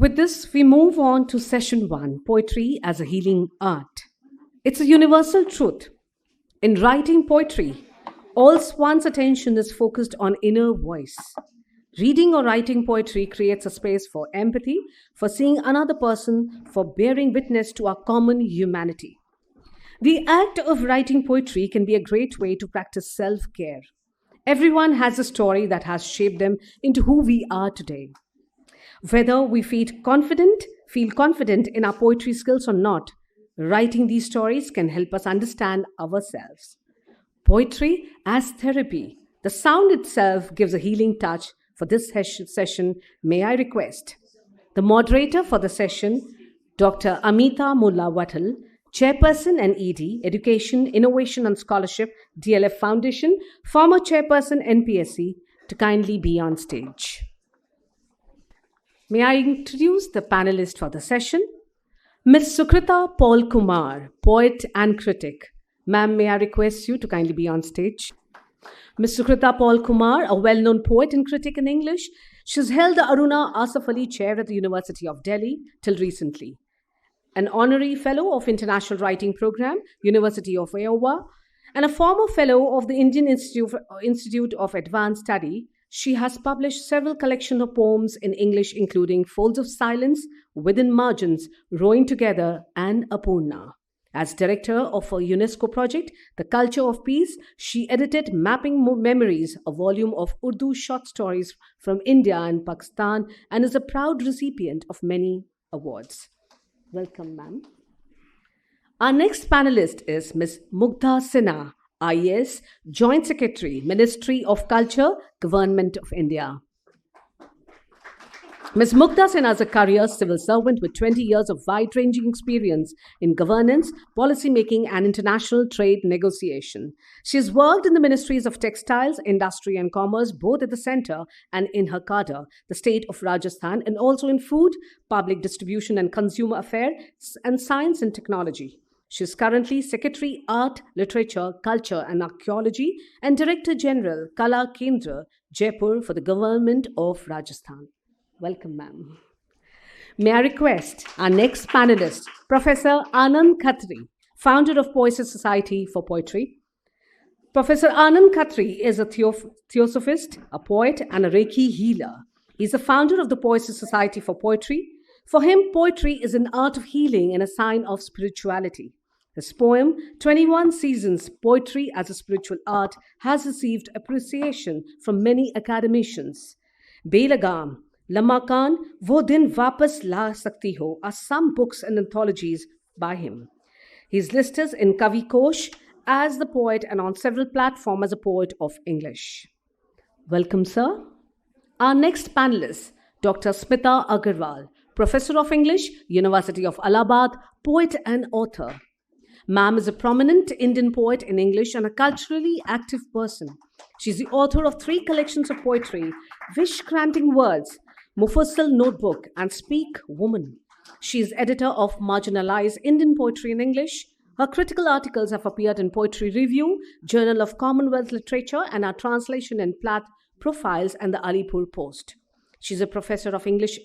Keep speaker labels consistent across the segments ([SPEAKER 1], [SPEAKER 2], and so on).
[SPEAKER 1] With this, we move on to session one, poetry as a healing art. It's a universal truth. In writing poetry, all one's attention is focused on inner voice. Reading or writing poetry creates a space for empathy, for seeing another person, for bearing witness to our common humanity. The act of writing poetry can be a great way to practice self care. Everyone has a story that has shaped them into who we are today. Whether we feel confident in our poetry skills or not, writing these stories can help us understand ourselves. Poetry as therapy. The sound itself gives a healing touch. For this session, may I request the moderator for the session, Dr. Amita Mullah Wattal, Chairperson and ED, Education, Innovation and Scholarship, DLF Foundation, former Chairperson NPSC, to kindly be on stage. May I introduce the panelist for the session? Ms. Sukrita Paul Kumar, poet and critic. Ma'am, may I request you to kindly be on stage? Ms. Sukrita Paul Kumar, a well-known poet and critic in English, she's held the Aruna Asaf Ali Chair at the University of Delhi till recently. An honorary fellow of International Writing Program, University of Iowa, and a former fellow of the Indian Institute of Advanced Study, she has published several collections of poems in English, including Folds of Silence, Within Margins, Rowing Together, and Apurna. As director of a UNESCO project, The Culture of Peace, she edited Mapping Memories, a volume of Urdu short stories from India and Pakistan, and is a proud recipient of many awards. Welcome, ma'am. Our next panelist is Ms. Mugdha Sinha, IAS, Joint Secretary, Ministry of Culture, Government of India. Ms. Mugdha Sinha is a career civil servant with 20 years of wide-ranging experience in governance, policy-making, and international trade negotiation. She has worked in the Ministries of Textiles, Industry and Commerce, both at the center and in her cadre, the state of Rajasthan, and also in food, public distribution and consumer affairs, and science and technology. She is currently Secretary, Art, Literature, Culture and Archaeology, and Director General, Kala Kendra, Jaipur, for the Government of Rajasthan. Welcome, ma'am. May I request our next panelist, Professor Anand Khatri, founder of Poetry Society for Poetry. Professor Anand Khatri is a theosophist, a poet, and a Reiki healer. He's the founder of the Poetry Society for Poetry. For him, poetry is an art of healing and a sign of spirituality. His poem, 21 Seasons, Poetry as a Spiritual Art, has received appreciation from many academicians. Belagam, Lama Khan, Wo Din Vapas La Sakti Ho are some books and anthologies by him. He is listed in Kavi Kosh as the poet and on several platforms as a poet of English. Welcome, sir. Our next panelist, Dr. Smita Agarwal, Professor of English, University of Allahabad, poet and author. Ma'am is a prominent Indian poet in English and a culturally active person. She's the author of 3 collections of poetry, Wish-Granting Words, Mufassal Notebook, and Speak Woman. She is editor of Marginalized Indian Poetry in English. Her critical articles have appeared in Poetry Review, Journal of Commonwealth Literature, and are translation in Platt Profiles and the Alipur Post. She's a professor of English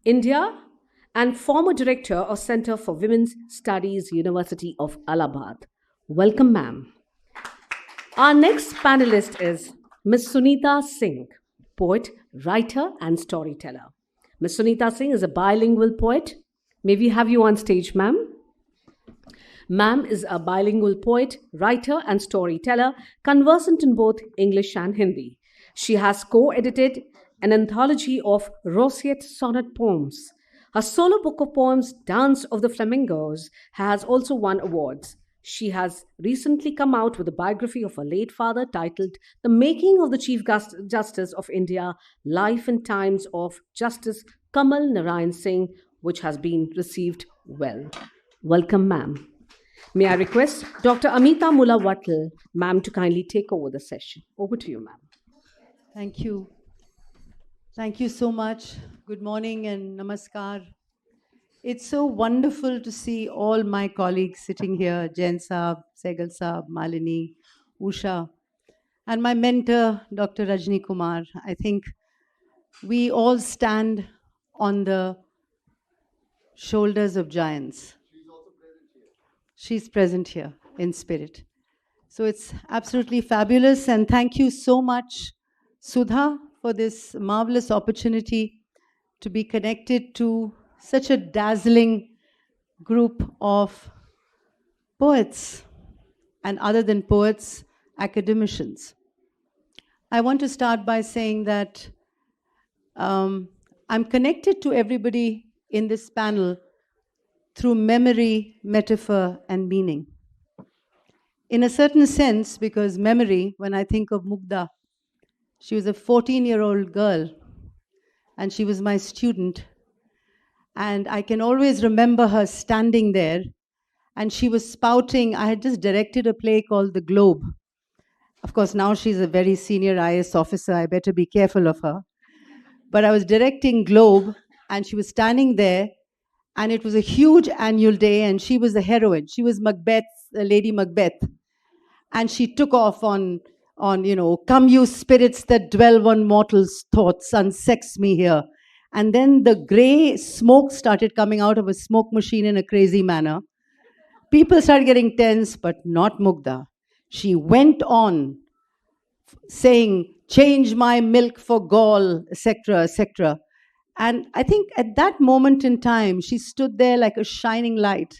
[SPEAKER 1] India and former director of Center for Women's Studies, University of Allahabad. Welcome, ma'am. Our next panelist is Ms. Sunita Singh, poet, writer, and storyteller. Ms. Sunita Singh is a bilingual poet. May we have you on stage, ma'am? Ma'am is a bilingual poet, writer, and storyteller, conversant in both English and Hindi. She has co-edited an anthology of Rosette sonnet poems. Her solo book of poems, Dance of the Flamingos, has also won awards. She has recently come out with a biography of her late father titled The Making of the Chief Justice of India, Life and Times of Justice Kamal Narayan Singh, which has been received well. Welcome, ma'am. May I request Dr. Amita Mullah Wattal, ma'am, to kindly take over the session. Over to you, ma'am.
[SPEAKER 2] Thank you. Thank you so much. Good morning and namaskar. It's so wonderful to see all my colleagues sitting here, Jain Saab, Segal Saab, Malini, Usha, and my mentor, Dr. Rajni Kumar. I think we all stand on the shoulders of giants. She's present here in spirit. So it's absolutely fabulous. And thank you so much, Sudha, for this marvelous opportunity to be connected to such a dazzling group of poets and, other than poets, academicians. I want to start by saying that I'm connected to everybody in this panel through memory, metaphor, and meaning. In a certain sense, because memory, when I think of Mugdha, she was a 14-year-old girl and she was my student. And I can always remember her standing there and she was spouting. I had just directed a play called The Globe. Of course, now she's a very senior IAS officer. I better be careful of her. But I was directing Globe and she was standing there and it was a huge annual day and she was the heroine. She was Macbeth, Lady Macbeth. And she took off on, come you spirits that dwell on mortals' thoughts, unsex me here. And then the gray smoke started coming out of a smoke machine in a crazy manner. People started getting tense, but not Mugdha. She went on saying, change my milk for gall, etc., etc. And I think at that moment in time, she stood there like a shining light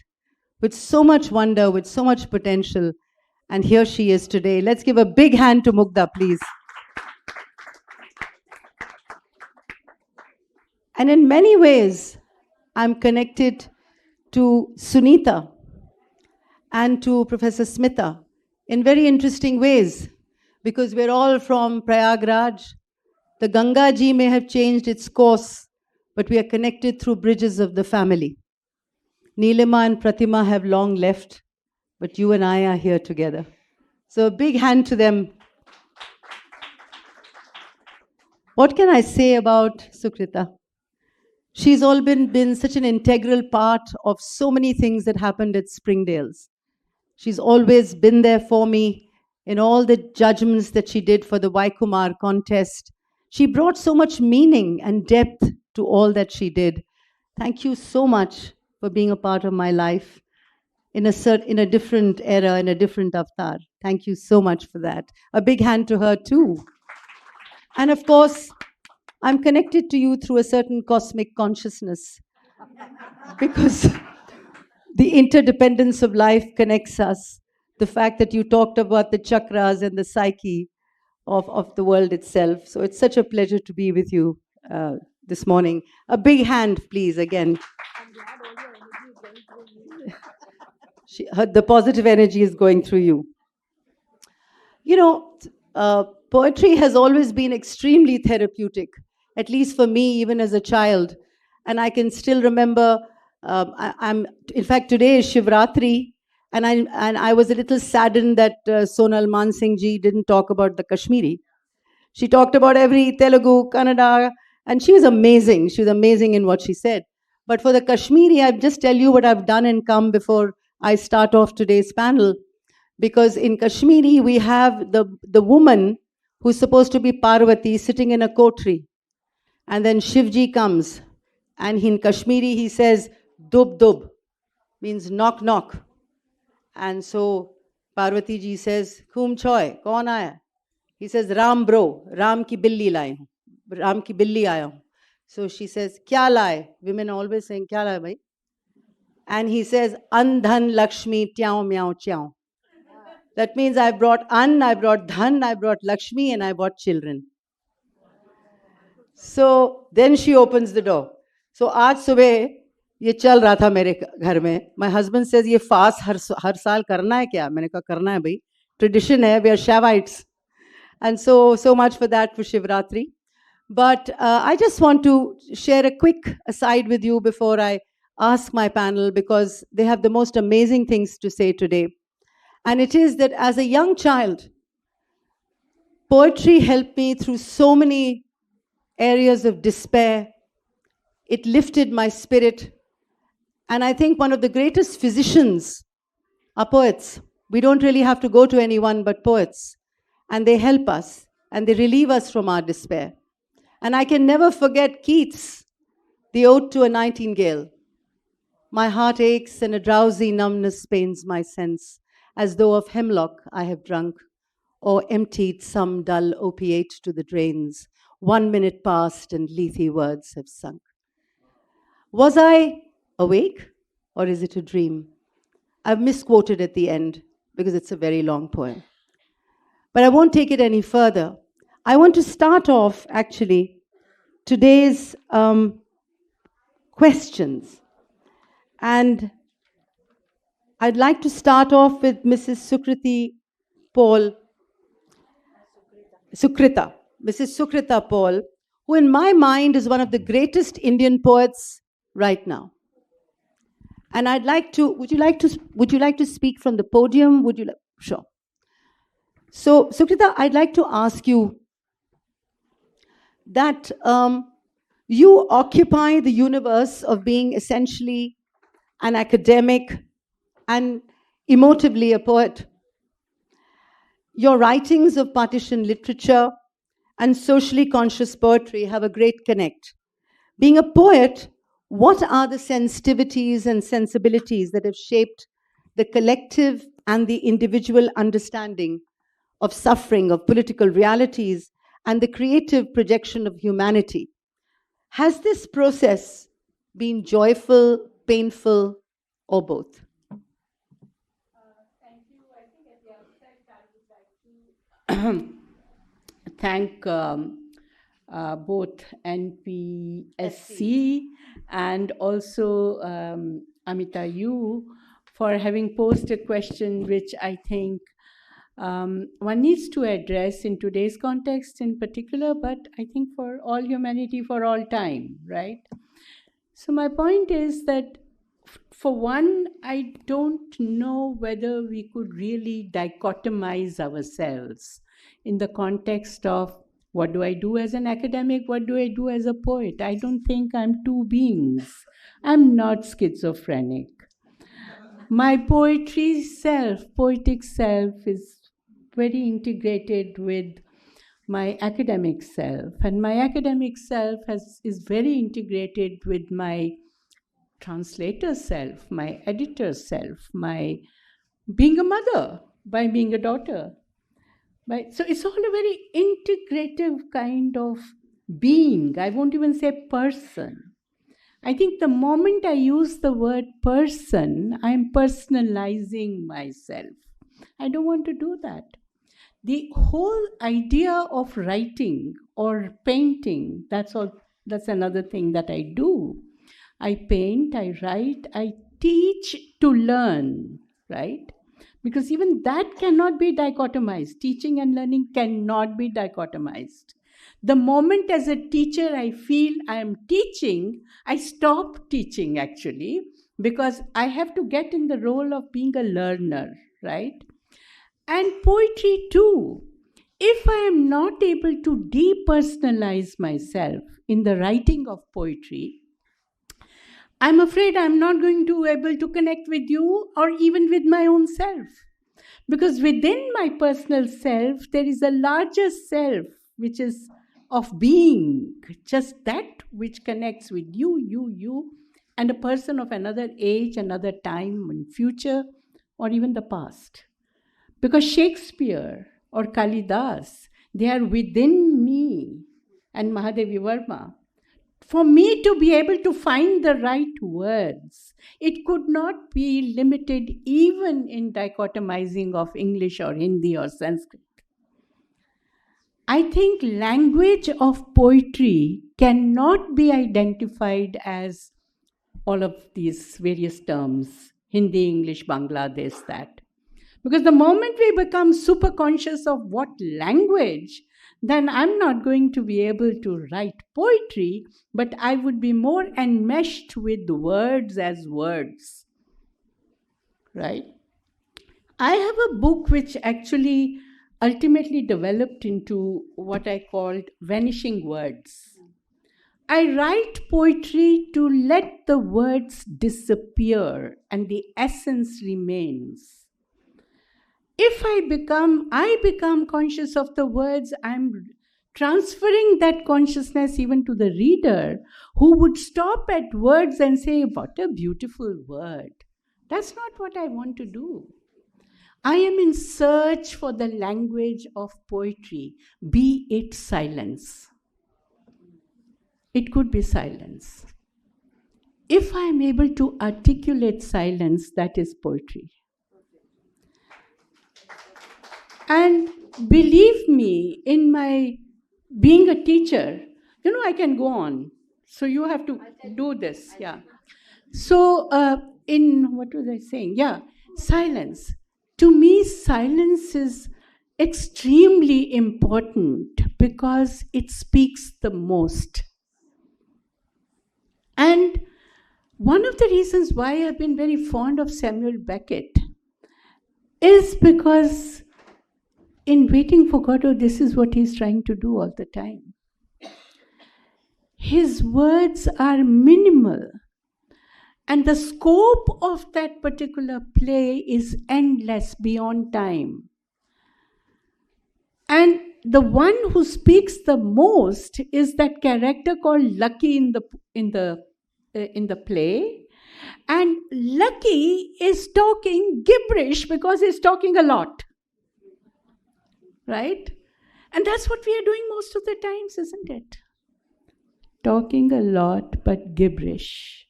[SPEAKER 2] with so much wonder, with so much potential. And here she is today. Let's give a big hand to Mugdha, please. And in many ways, I'm connected to Sunita and to Professor Smita in very interesting ways, because we're all from Prayagraj. The Ganga Ji may have changed its course, but we are connected through bridges of the family. Neelima and Pratima have long left, but you and I are here together. So a big hand to them. What can I say about Sukrita? She's all been such an integral part of so many things that happened at Springdale's. She's always been there for me in all the judgments that she did for the Vaikumar contest. She brought so much meaning and depth to all that she did. Thank you so much for being a part of my life in a different era, in a different avatar. Thank you so much for that. A big hand to her too. And of course, I'm connected to you through a certain cosmic consciousness because the interdependence of life connects us. The fact that you talked about the chakras and the psyche of the world itself. So it's such a pleasure to be with you this morning. A big hand, please, again. The positive energy is going through you. You know, poetry has always been extremely therapeutic, at least for me, even as a child. And I can still remember, in fact, today is Shivratri, and I was a little saddened that Sonal Mansingh ji didn't talk about the Kashmiri. She talked about every Telugu, Kannada, and she was amazing. She was amazing in what she said. But for the Kashmiri, I'll just tell you what I've done and come before I start off today's panel. Because in Kashmiri, we have the woman who's supposed to be Parvati sitting in a kotri. And then Shivji comes. And in Kashmiri, he says, dub dub, means knock knock. And so Parvati ji says, Khum choy, kaun aaya? He says, Ram bro, Ram ki billi laaye hu. Ram ki billi aaya hu. So she says, kya laaye? Women are always saying, kya laaye bhai? And he says, Andhan Lakshmi tyao meow chow. That means I brought An, I brought Dhan, I brought Lakshmi, and I brought children. So then she opens the door. So aaj subah ye chal raha tha mere ghar mein. My husband says, ye fast har saal karna hai kya? Maine kaha, karna hai bhai. Tradition hai, we are Shaivites. And so much for that for Shivratri. But I just want to share a quick aside with you before I ask my panel, because they have the most amazing things to say today. And it is that as a young child, poetry helped me through so many areas of despair. It lifted my spirit. And I think one of the greatest physicians are poets. We don't really have to go to anyone but poets. And they help us and they relieve us from our despair. And I can never forget Keats, the Ode to a Nightingale. My heart aches and a drowsy numbness pains my sense, as though of hemlock I have drunk, or emptied some dull opiate to the drains. 1 minute passed and lethe words have sunk. Was I awake, or is it a dream? I've misquoted at the end because it's a very long poem. But I won't take it any further. I want to start off actually today's questions. And I'd like to start off with Mrs. Mrs. Sukrita Paul, who in my mind is one of the greatest Indian poets right now. And I'd like to, would you like to speak from the podium? Sure. So, Sukrita, I'd like to ask you that you occupy the universe of being essentially an academic and emotively a poet. Your writings of partition literature and socially conscious poetry have a great connect. Being a poet, what are the sensitivities and sensibilities that have shaped the collective and the individual understanding of suffering, of political realities, and the creative projection of humanity? Has this process been joyful, painful, or both?
[SPEAKER 3] Thank you. I think at the outset, I would like to thank both NPSC and also Amita, you, for having posed a question which I think one needs to address in today's context in particular, but I think for all humanity for all time, right? So my point is that, for one, I don't know whether we could really dichotomize ourselves in the context of what do I do as an academic, what do I do as a poet. I don't think I'm two beings. I'm not schizophrenic. My poetic self is very integrated with my academic self, and my academic self is very integrated with my translator self, my editor self, my being a mother, by being a daughter. So it's all a very integrative kind of being. I won't even say person. I think the moment I use the word person, I'm personalizing myself. I don't want to do that. The whole idea of writing or painting, that's another thing that I do. I paint, I write, I teach to learn, right? Because even that cannot be dichotomized. Teaching and learning cannot be dichotomized. The moment as a teacher I feel I am teaching, I stop teaching actually, because I have to get in the role of being a learner, right? And poetry too. If I am not able to depersonalize myself in the writing of poetry, I'm afraid I'm not going to be able to connect with you or even with my own self. Because within my personal self, there is a larger self, which is of being, just that which connects with you, and a person of another age, another time, and future, or even the past. Because Shakespeare or Kalidas, they are within me, and Mahadevi Verma. For me to be able to find the right words, it could not be limited even in dichotomizing of English or Hindi or Sanskrit. I think language of poetry cannot be identified as all of these various terms, Hindi, English, Bangla, this, that. Because the moment we become super conscious of what language, then I'm not going to be able to write poetry, but I would be more enmeshed with words as words, right? I have a book which actually ultimately developed into what I called vanishing words. I write poetry to let the words disappear and the essence remains. If I become conscious of the words, I'm transferring that consciousness even to the reader, who would stop at words and say, "What a beautiful word." That's not what I want to do. I am in search for the language of poetry, be it silence. It could be silence. If I am able to articulate silence, that is poetry. And believe me, in my being a teacher, I can go on. So you have to do this. Yeah. So what was I saying? Yeah, silence. To me, silence is extremely important because it speaks the most. And one of the reasons why I've been very fond of Samuel Beckett is because in Waiting for Godot, this is what he's trying to do all the time. His words are minimal, and the scope of that particular play is endless beyond time. And the one who speaks the most is that character called Lucky in the play. And Lucky is talking gibberish because he's talking a lot. Right? And that's what we are doing most of the times, isn't it? Talking a lot, but gibberish.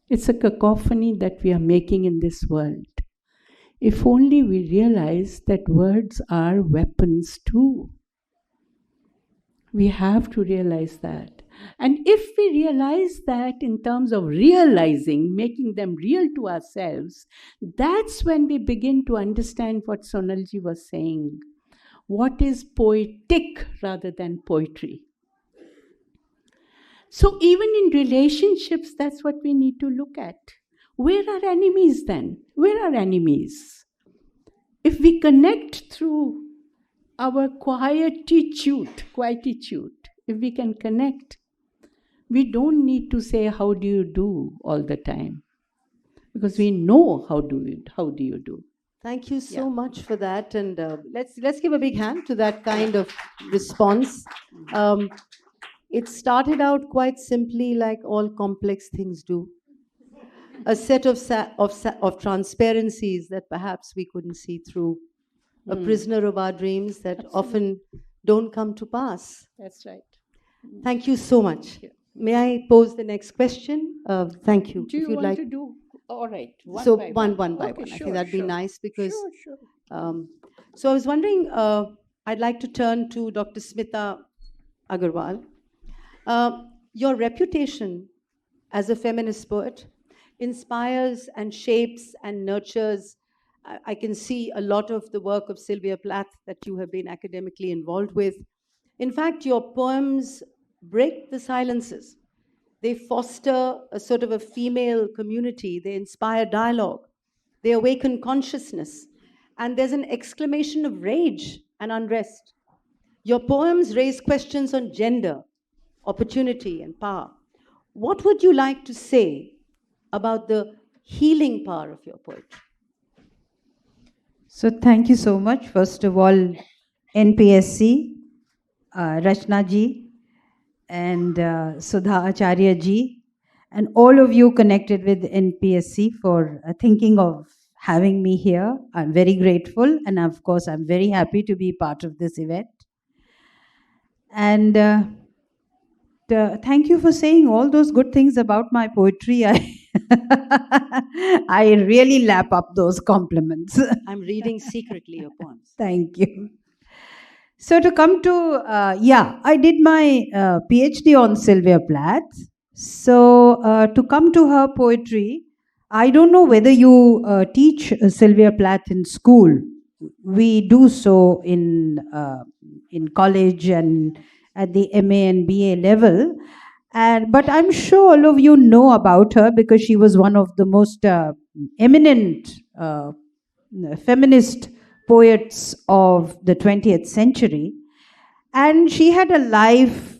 [SPEAKER 3] It's a cacophony that we are making in this world. If only we realize that words are weapons too. We have to realize that. And if we realize that in terms of realizing, making them real to ourselves, that's when we begin to understand what Sonalji was saying. What is poetic rather than poetry? So even in relationships, that's what we need to look at. Where are enemies then? Where are enemies? If we connect through our quietude, if we can connect, we don't need to say, "How do you do?" all the time. Because we know how do you do.
[SPEAKER 2] Thank you so much for that, and let's give a big hand to that kind of response. It started out quite simply, like all complex things do. A set of transparencies that perhaps we couldn't see through. A prisoner of our dreams that often don't come to pass.
[SPEAKER 3] That's right.
[SPEAKER 2] Thank you so much. May I pose the next question? Thank you.
[SPEAKER 3] Do you want to do? All right.
[SPEAKER 2] One by one. I think that'd be nice because. So I was wondering. I'd like to turn to Dr. Smita Agarwal. Your reputation as a feminist poet inspires and shapes and nurtures. I can see a lot of the work of Sylvia Plath that you have been academically involved with. In fact, your poems break the silences. They foster a sort of a female community. They inspire dialogue. They awaken consciousness. And there's an exclamation of rage and unrest. Your poems raise questions on gender, opportunity, and power. What would you like to say about the healing power of your poetry?
[SPEAKER 4] So thank you so much. First of all, NPSC, Rachna ji, and Sudha Acharya ji, and all of you connected with NPSC for thinking of having me here. I'm very grateful, and of course, I'm very happy to be part of this event. And thank you for saying all those good things about my poetry. I really lap up those compliments.
[SPEAKER 2] I'm reading secretly your poems.
[SPEAKER 4] Thank you. So to come to, I did my PhD on Sylvia Plath. So to come to her poetry, I don't know whether you teach Sylvia Plath in school. We do so in college and at the MA and BA level. But I'm sure all of you know about her because she was one of the most eminent feminist poets of the 20th century. And she had a life,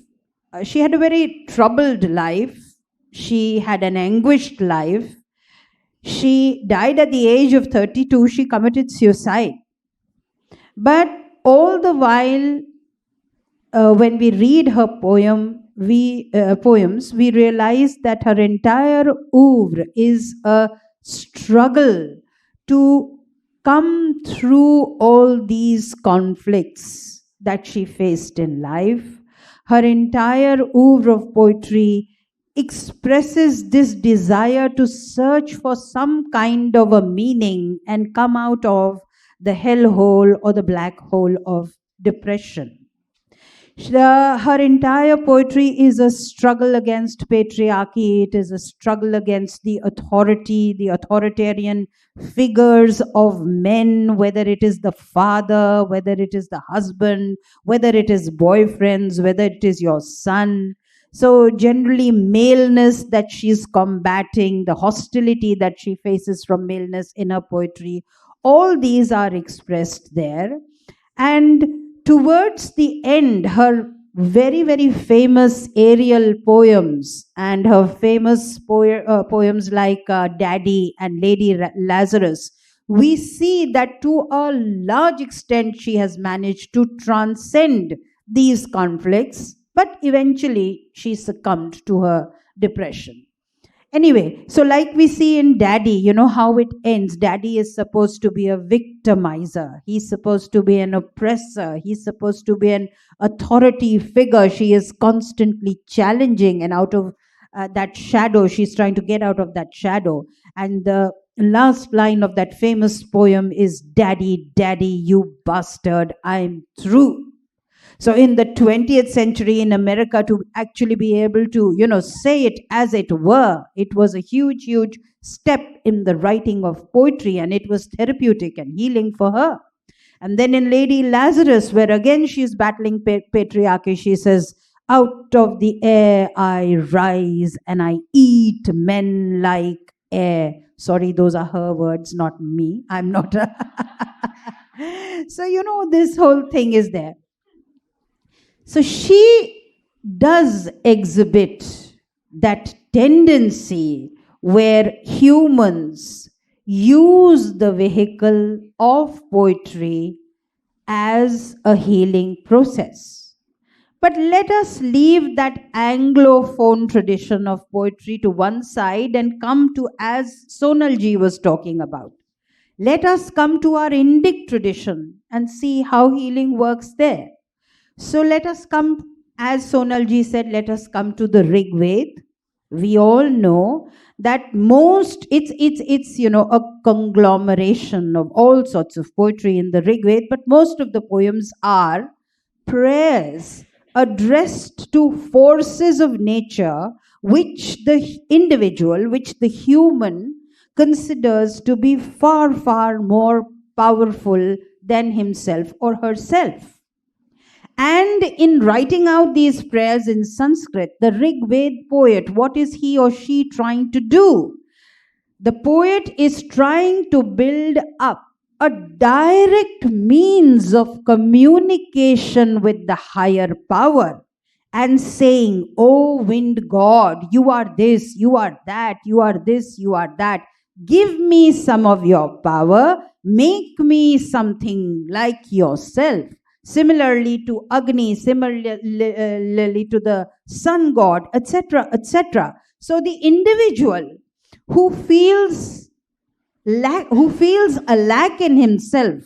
[SPEAKER 4] she had a very troubled life. She had an anguished life. She died at the age of 32. She committed suicide. But all the while, when we read her poems, we realize that her entire oeuvre is a struggle to come through all these conflicts that she faced in life. Her entire oeuvre of poetry expresses this desire to search for some kind of a meaning and come out of the hellhole or the black hole of depression. Her entire poetry is a struggle against patriarchy. It is a struggle against the authority, the authoritarian figures of men, whether it is the father, whether it is the husband, whether it is boyfriends, whether it is your son. So, generally, maleness that she's combating, the hostility that she faces from maleness in her poetry, all these are expressed there. And towards the end, her very, very famous aerial poems and her famous poems like Daddy and Lady Lazarus, we see that to a large extent she has managed to transcend these conflicts, but eventually she succumbed to her depression. Anyway, so like we see in Daddy, you know how it ends. Daddy is supposed to be a victimizer. He's supposed to be an oppressor. He's supposed to be an authority figure. She is constantly challenging, and out of that shadow, she's trying to get out of that shadow. And the last line of that famous poem is, Daddy, Daddy, you bastard, I'm through. So in the 20th century in America, to actually be able to, say it as it were, it was a huge, huge step in the writing of poetry, and it was therapeutic and healing for her. And then in Lady Lazarus, where again she's battling patriarchy, she says, out of the air I rise and I eat men like air. Sorry, those are her words, not me. I'm not a So, this whole thing is there. So she does exhibit that tendency where humans use the vehicle of poetry as a healing process. But let us leave that Anglophone tradition of poetry to one side and come to, as Sonalji was talking about, let us come to our Indic tradition and see how healing works there. So let us come, as Sonalji said, let us come to the Rig Veda. We all know that it's a conglomeration of all sorts of poetry in the Rig Veda, but most of the poems are prayers addressed to forces of nature which the individual, which the human considers to be far, far more powerful than himself or herself. And in writing out these prayers in Sanskrit, the Rig Veda poet, what is he or she trying to do? The poet is trying to build up a direct means of communication with the higher power and saying, oh, wind god, you are this, you are that, you are this, you are that. Give me some of your power. Make me something like yourself. Similarly to Agni, similarly to the sun god, etc., etc. So the individual who feels a lack in himself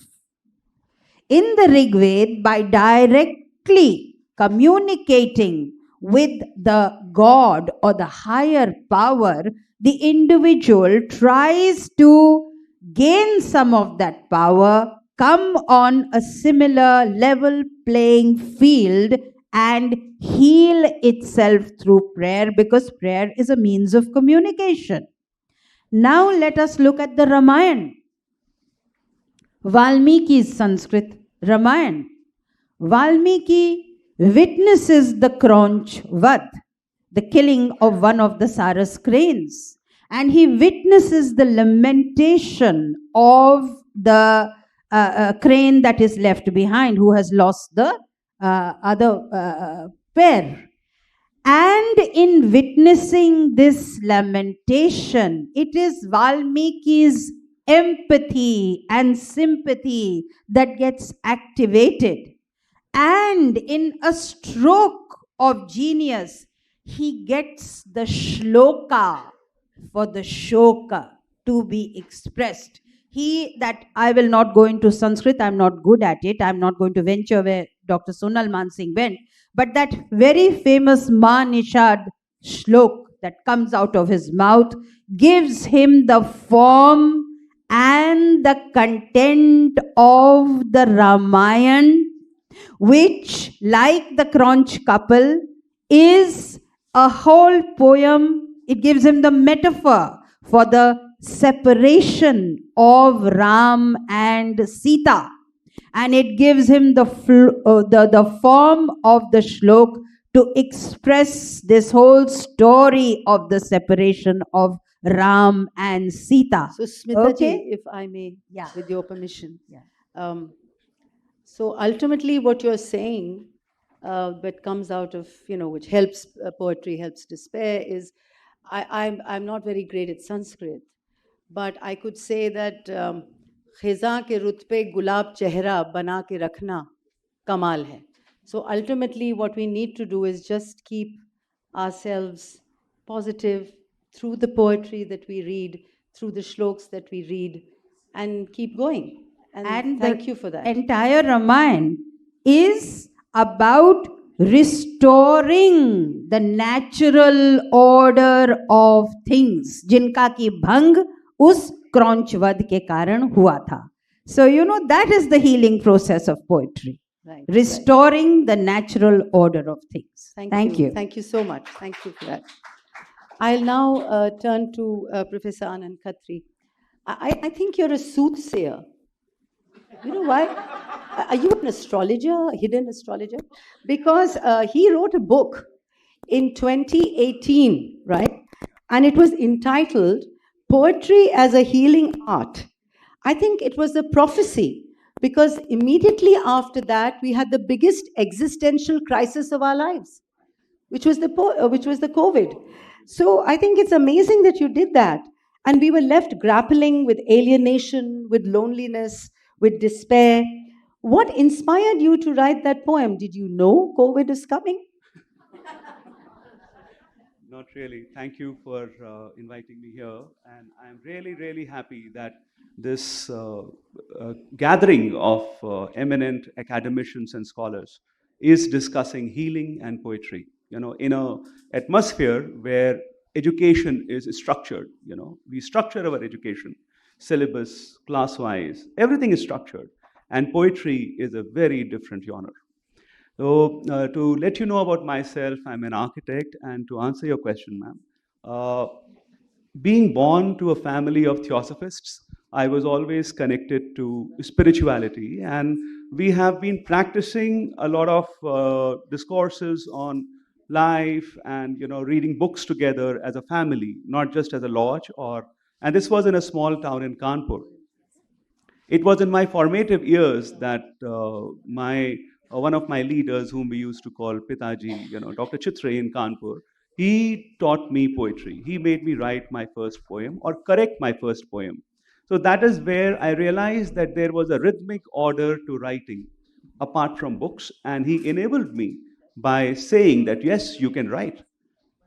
[SPEAKER 4] in the Rig Veda, by directly communicating with the god or the higher power, the individual tries to gain some of that power, come on a similar level playing field, and heal itself through prayer, because prayer is a means of communication. Now let us look at the Ramayana. Valmiki's Sanskrit Ramayana. Valmiki witnesses the Kronch Vad, the killing of one of the Saras cranes, and he witnesses the lamentation of the crane that is left behind, who has lost the other pair. And in witnessing this lamentation, it is Valmiki's empathy and sympathy that gets activated. and in a stroke of genius, he gets the shloka for the shoka to be expressed. That I will not go into Sanskrit, I'm not good at it, I'm not going to venture where Dr. Sonal Mansingh went, but that very famous Ma Nishad shlok that comes out of his mouth gives him the form and the content of the Ramayana, which, like the Cronch couple, is a whole poem. It gives him the metaphor for the separation of Ram and Sita. And it gives him the form of the shlok to express this whole story of the separation of Ram and Sita.
[SPEAKER 2] So, Smita
[SPEAKER 4] Okay.
[SPEAKER 2] ji, if I may,
[SPEAKER 4] Yeah.
[SPEAKER 2] with your permission.
[SPEAKER 4] Yeah.
[SPEAKER 2] So ultimately, what you're saying, that comes out of, which helps poetry, helps despair, is I'm not very great at Sanskrit, but I could say that खिज़ां के रुत पे गुलाब चेहरा बना के रखना कमाल है. So ultimately, what we need to do is just keep ourselves positive through the poetry that we read, through the shloks that we read, and keep going. And thank you for that.
[SPEAKER 4] Entire Ramayana is about restoring the natural order of things, जिनका की भंग उस क्रौंचवध के कारण हुआ था. So, that is the healing process of poetry.
[SPEAKER 2] Right,
[SPEAKER 4] Restoring the natural order of things.
[SPEAKER 2] Thank you. Thank you so much. Thank you for that. I'll now turn to Professor Anand Khatri. I think you're a soothsayer. You know why? Are you an astrologer, a hidden astrologer? Because he wrote a book in 2018, right? And it was entitled Poetry as a Healing Art. I think it was a prophecy because immediately after that, we had the biggest existential crisis of our lives, which was the COVID. So I think it's amazing that you did that. And we were left grappling with alienation, with loneliness, with despair. What inspired you to write that poem? Did you know COVID is coming?
[SPEAKER 5] Not really. Thank you for inviting me here. And I'm really, really happy that this gathering of eminent academicians and scholars is discussing healing and poetry. In an atmosphere where education is structured. We structure our education, syllabus, class-wise, everything is structured. And poetry is a very different genre. So, to let you know about myself, I'm an architect, and to answer your question, ma'am, being born to a family of theosophists, I was always connected to spirituality, and we have been practicing a lot of discourses on life and reading books together as a family, not just as a lodge. And this was in a small town in Kanpur. It was in my formative years that one of my leaders, whom we used to call Pitaji, Dr. Chitre in Kanpur, he taught me poetry. He made me write my first poem or correct my first poem. So that is where I realized that there was a rhythmic order to writing apart from books, and he enabled me by saying that, yes, you can write.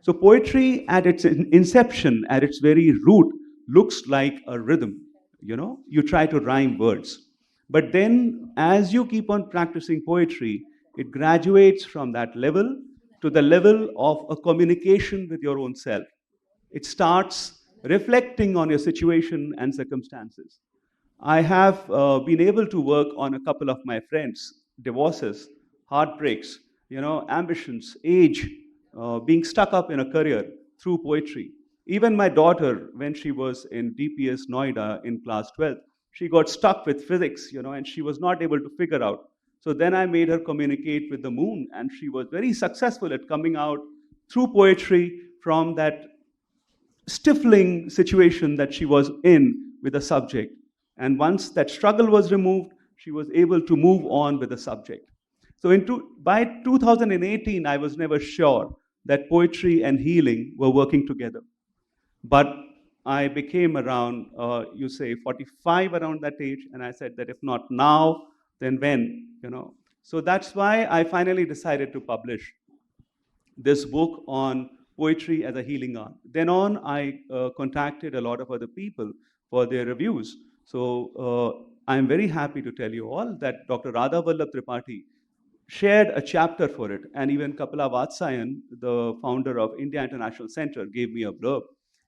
[SPEAKER 5] So poetry at its inception, at its very root, looks like a rhythm. You try to rhyme words. But then as you keep on practicing poetry, it graduates from that level to the level of a communication with your own self. It starts reflecting on your situation and circumstances. I have been able to work on a couple of my friends, divorces, heartbreaks, ambitions, age, being stuck up in a career through poetry. Even my daughter, when she was in DPS Noida in class 12, she got stuck with physics, and she was not able to figure out. So then I made her communicate with the moon, and she was very successful at coming out through poetry from that stifling situation that she was in with the subject. And once that struggle was removed, she was able to move on with the subject. So by 2018, I was never sure that poetry and healing were working together. But I became around, 45 around that age, and I said that if not now, then when? So that's why I finally decided to publish this book on poetry as a healing art. Then on, I contacted a lot of other people for their reviews. So I'm very happy to tell you all that Dr. Radha Vallabh Tripathi shared a chapter for it. And even Kapila Vatsayan, the founder of India International Center, gave me a blurb.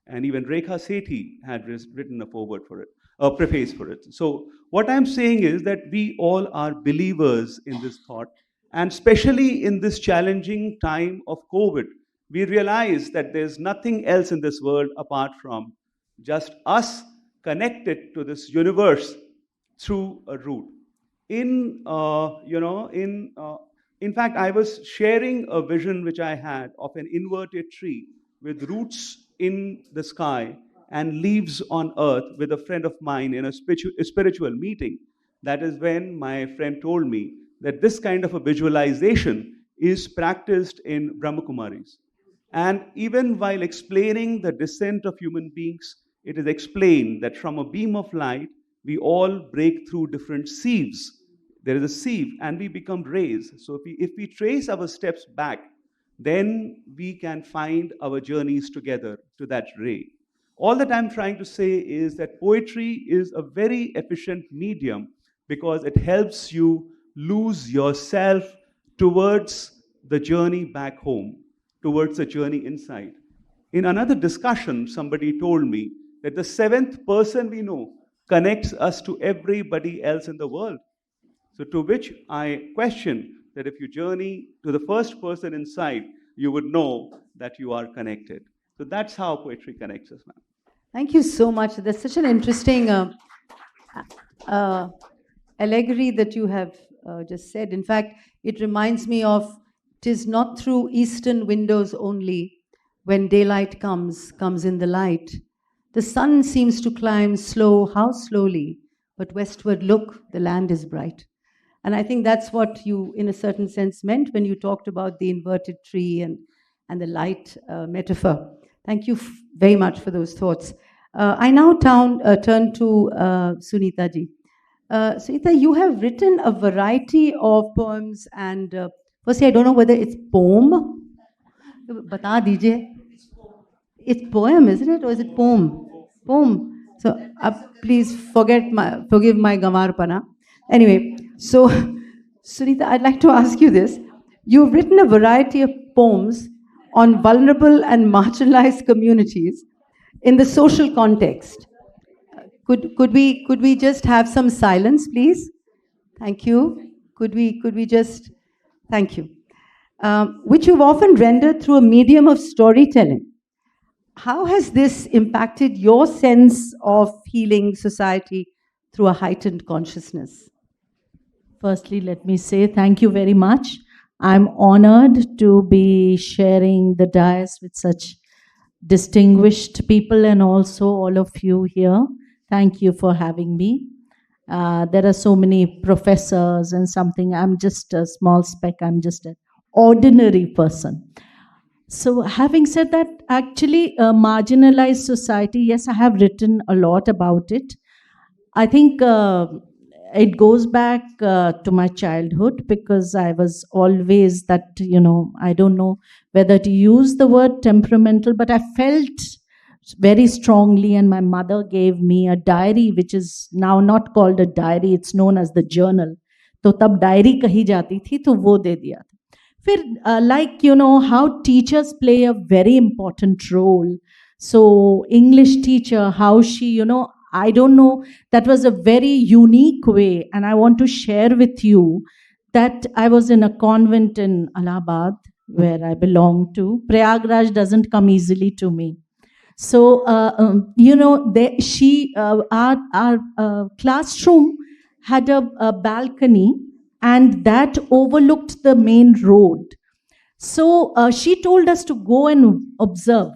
[SPEAKER 5] And even Rekha Sethi had written a foreword for it, a preface for it. So what I'm saying is that we all are believers in this thought. And especially in this challenging time of COVID, we realize that there's nothing else in this world apart from just us connected to this universe through a root. In fact, I was sharing a vision which I had of an inverted tree with roots in the sky and leaves on earth with a friend of mine in a spiritual meeting. That is when my friend told me that this kind of a visualization is practiced in Brahmakumaris. And even while explaining the descent of human beings, it is explained that from a beam of light, we all break through different sieves. There is a sieve, and we become rays. So if we trace our steps back, then we can find our journeys together to that ray. All that I'm trying to say is that poetry is a very efficient medium because it helps you lose yourself towards the journey back home, towards the journey inside. In another discussion, somebody told me that the seventh person we know connects us to everybody else in the world. So to which I question that if you journey to the first person inside, you would know that you are connected. So that's how poetry connects us, ma'am.
[SPEAKER 2] Thank you so much. That's such an interesting allegory that you have just said. In fact, it reminds me of "'Tis not through eastern windows only, when daylight comes in the light. The sun seems to climb slow, how slowly, but westward look, the land is bright." And I think that's what you, in a certain sense, meant when you talked about the inverted tree and the light metaphor. Thank you very much for those thoughts. I now turn to Sunita ji. Sunita, you have written a variety of poems, and firstly, I don't know whether it's poem. Bata dijiye. It's poem, isn't it, or is it poem? Poem. So please forgive my Gamarpana. Anyway, so Sunita, I'd like to ask you this. You've written a variety of poems on vulnerable and marginalized communities in the social context. Could we just have some silence, please? Thank you. Could we just, thank you. Which you've often rendered through a medium of storytelling. How has this impacted your sense of healing society through a heightened consciousness?
[SPEAKER 3] Firstly, let me say thank you very much. I'm honored to be sharing the dais with such distinguished people and also all of you here. Thank you for having me. There are so many professors and something. I'm just a small speck. I'm just an ordinary person. So having said that, actually, marginalized society, yes, I have written a lot about it. I think it goes back to my childhood because I was always that, I don't know whether to use the word temperamental, but I felt very strongly, and my mother gave me a diary, which is now not called a diary, it's known as the journal. तो तब diary कही जाती थी, तो वो दे दिया था. फिर like how teachers play a very important role. So English teacher, how she, I don't know, that was a very unique way. And I want to share with you that I was in a convent in Allahabad, where I belong to. Prayagraj doesn't come easily to me. So, our classroom had a balcony, and that overlooked the main road. So she told us to go and observe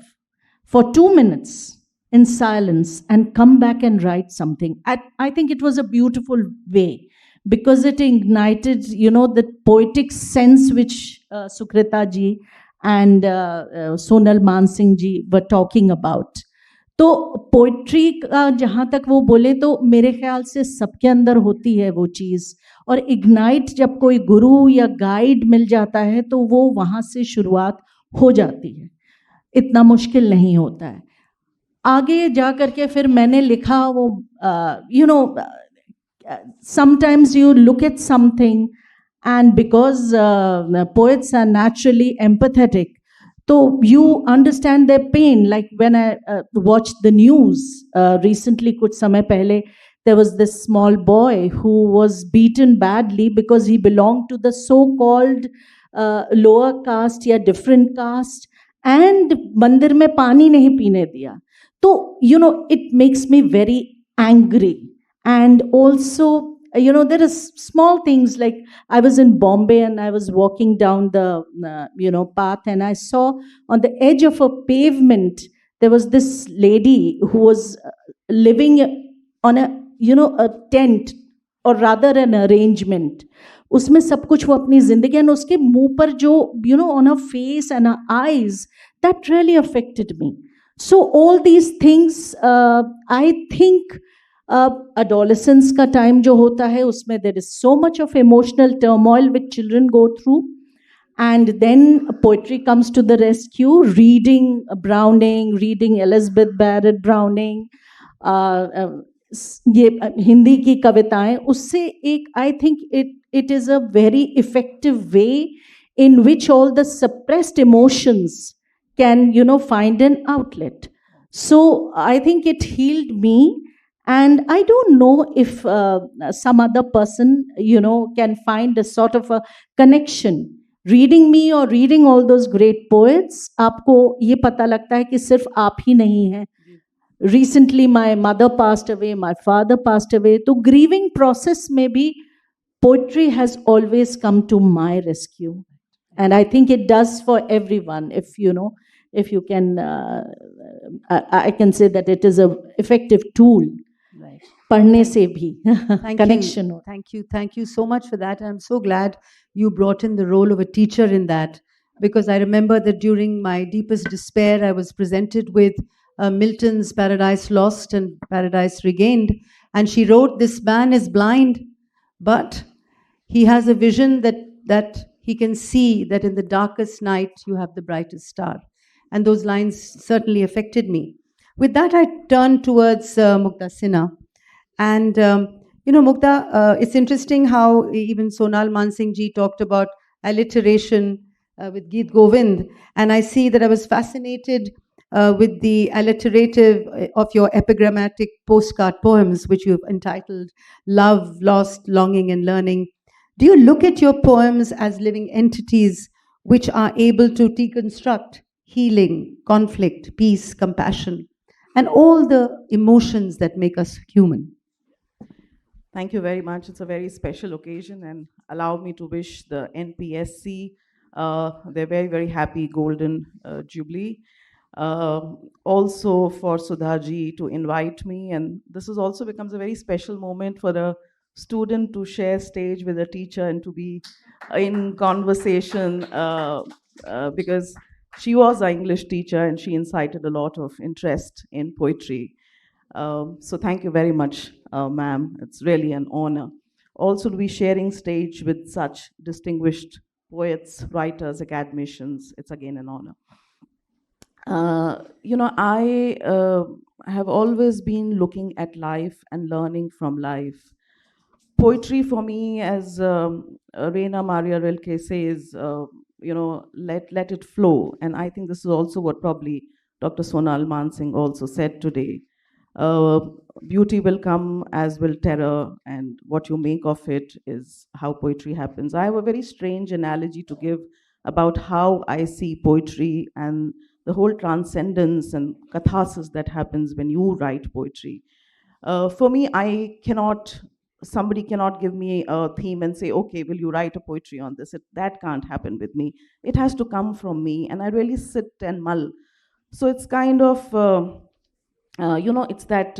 [SPEAKER 3] for 2 minutes in silence and come back and write something. I think it was a beautiful way because it ignited, the poetic sense which Sukrita ji and Sonal Mansingh ji were talking about. तो poetry का जहाँ तक वो बोले तो मेरे ख्याल से सबके अंदर होती है वो चीज़, और इग्नाइट जब कोई गुरु या गाइड मिल जाता है तो वो वहाँ से शुरुआत हो जाती है, इतना मुश्किल नहीं होता है। आगे जा करके फिर मैंने लिखा वो you know sometimes you look at something, and because poets are naturally empathetic, so you understand their pain. Like when I watched the news recently, kuch samay pehle, there was this small boy who was beaten badly because he belonged to the so-called lower caste या different caste, and मंदिर में पानी नहीं पीने दिया. तो it makes me very angry. And also, there are small things, like I was in Bombay and I was walking down the path, and I saw on the edge of a pavement there was this lady who was living on a tent, or rather an arrangement. उसमें सब कुछ वो अपनी जिंदगी, and उसके मुंह पर जो on her face and her eyes, that really affected me. So all these things, I think adolescence का time जो होता है उसमें there is so much of emotional turmoil which children go through, and then poetry comes to the rescue. Reading Browning, reading Elizabeth Barrett Browning, ये हिंदी की कविताएं, उससे एक I think it is a very effective way in which all the suppressed emotions can find an outlet. So I think it healed me, and I don't know if some other person can find a sort of a connection reading me or reading all those great poets. आपको ये पता लगता है कि सिर्फ आप ही नहीं हैं. Recently my mother passed away, my father passed away, तो grieving process में भी poetry has always come to my rescue, and I think it does for everyone. If you can, I can say that it is a effective tool.
[SPEAKER 2] Right.
[SPEAKER 3] पढ़ने से भी
[SPEAKER 2] connection. Thank you so much for that. I'm so glad you brought in the role of a teacher in that, because I remember that during my deepest despair, I was presented with Milton's Paradise Lost and Paradise Regained, and she wrote, "This man is blind, but he has a vision that he can see that in the darkest night you have the brightest star." And those lines certainly affected me. With that, I turned towards Mukta Sinha. And, Mukta, it's interesting how even Sonal Mansingh ji talked about alliteration with Geet Govind. And I see that I was fascinated with the alliterative of your epigrammatic postcard poems, which you've entitled Love, Lost, Longing, and Learning. Do you look at your poems as living entities which are able to deconstruct healing, conflict, peace, compassion, and all the emotions that make us human?
[SPEAKER 6] Thank you very much. It's a very special occasion, and allow me to wish the NPSC their very, very happy golden jubilee. Also for Sudhaji to invite me, and this is also becomes a very special moment for a student to share stage with a teacher and to be in conversation because she was an English teacher and she incited a lot of interest in poetry. So thank you very much, ma'am. It's really an honor. Also to be sharing stage with such distinguished poets, writers, academicians, it's again an honor. I have always been looking at life and learning from life. Poetry for me, as Reina Maria Rilke says, let it flow. And I think this is also what probably Dr. Sonal Mansingh also said today. Beauty will come as will terror, and what you make of it is how poetry happens. I have a very strange analogy to give about how I see poetry and the whole transcendence and catharsis that happens when you write poetry. For me, somebody cannot give me a theme and say, okay, will you write a poetry on this? That can't happen with me. It has to come from me, and I really sit and mull. So it's kind of, it's that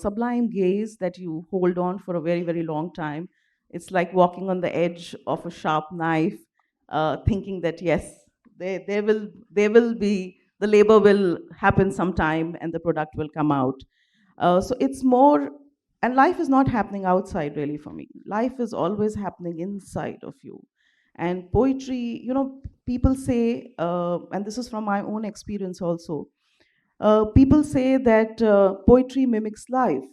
[SPEAKER 6] sublime gaze that you hold on for a very, very long time. It's like walking on the edge of a sharp knife, thinking that yes, there will be The labor will happen sometime and the product will come out. So it's more, and life is not happening outside really for me. Life is always happening inside of you. And poetry, people say, and this is from my own experience also, people say that poetry mimics life.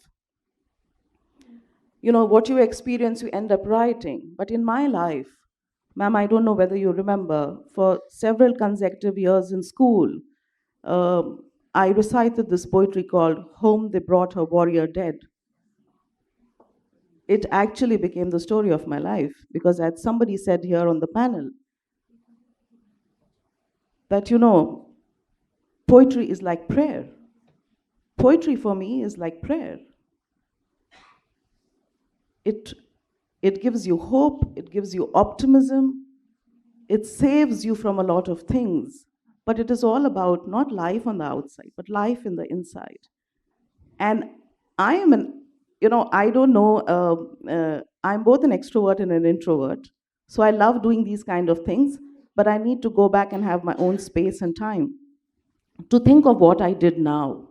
[SPEAKER 6] What you experience, you end up writing. But in my life, ma'am, I don't know whether you remember, for several consecutive years in school, I recited this poetry called Home They Brought Her Warrior Dead. It actually became the story of my life because, as somebody said here on the panel, that, poetry is like prayer. Poetry for me is like prayer. It gives you hope, it gives you optimism, it saves you from a lot of things. But it is all about not life on the outside, but life in the inside. And I am I don't know, I'm both an extrovert and an introvert. So I love doing these kind of things, but I need to go back and have my own space and time to think of what I did now.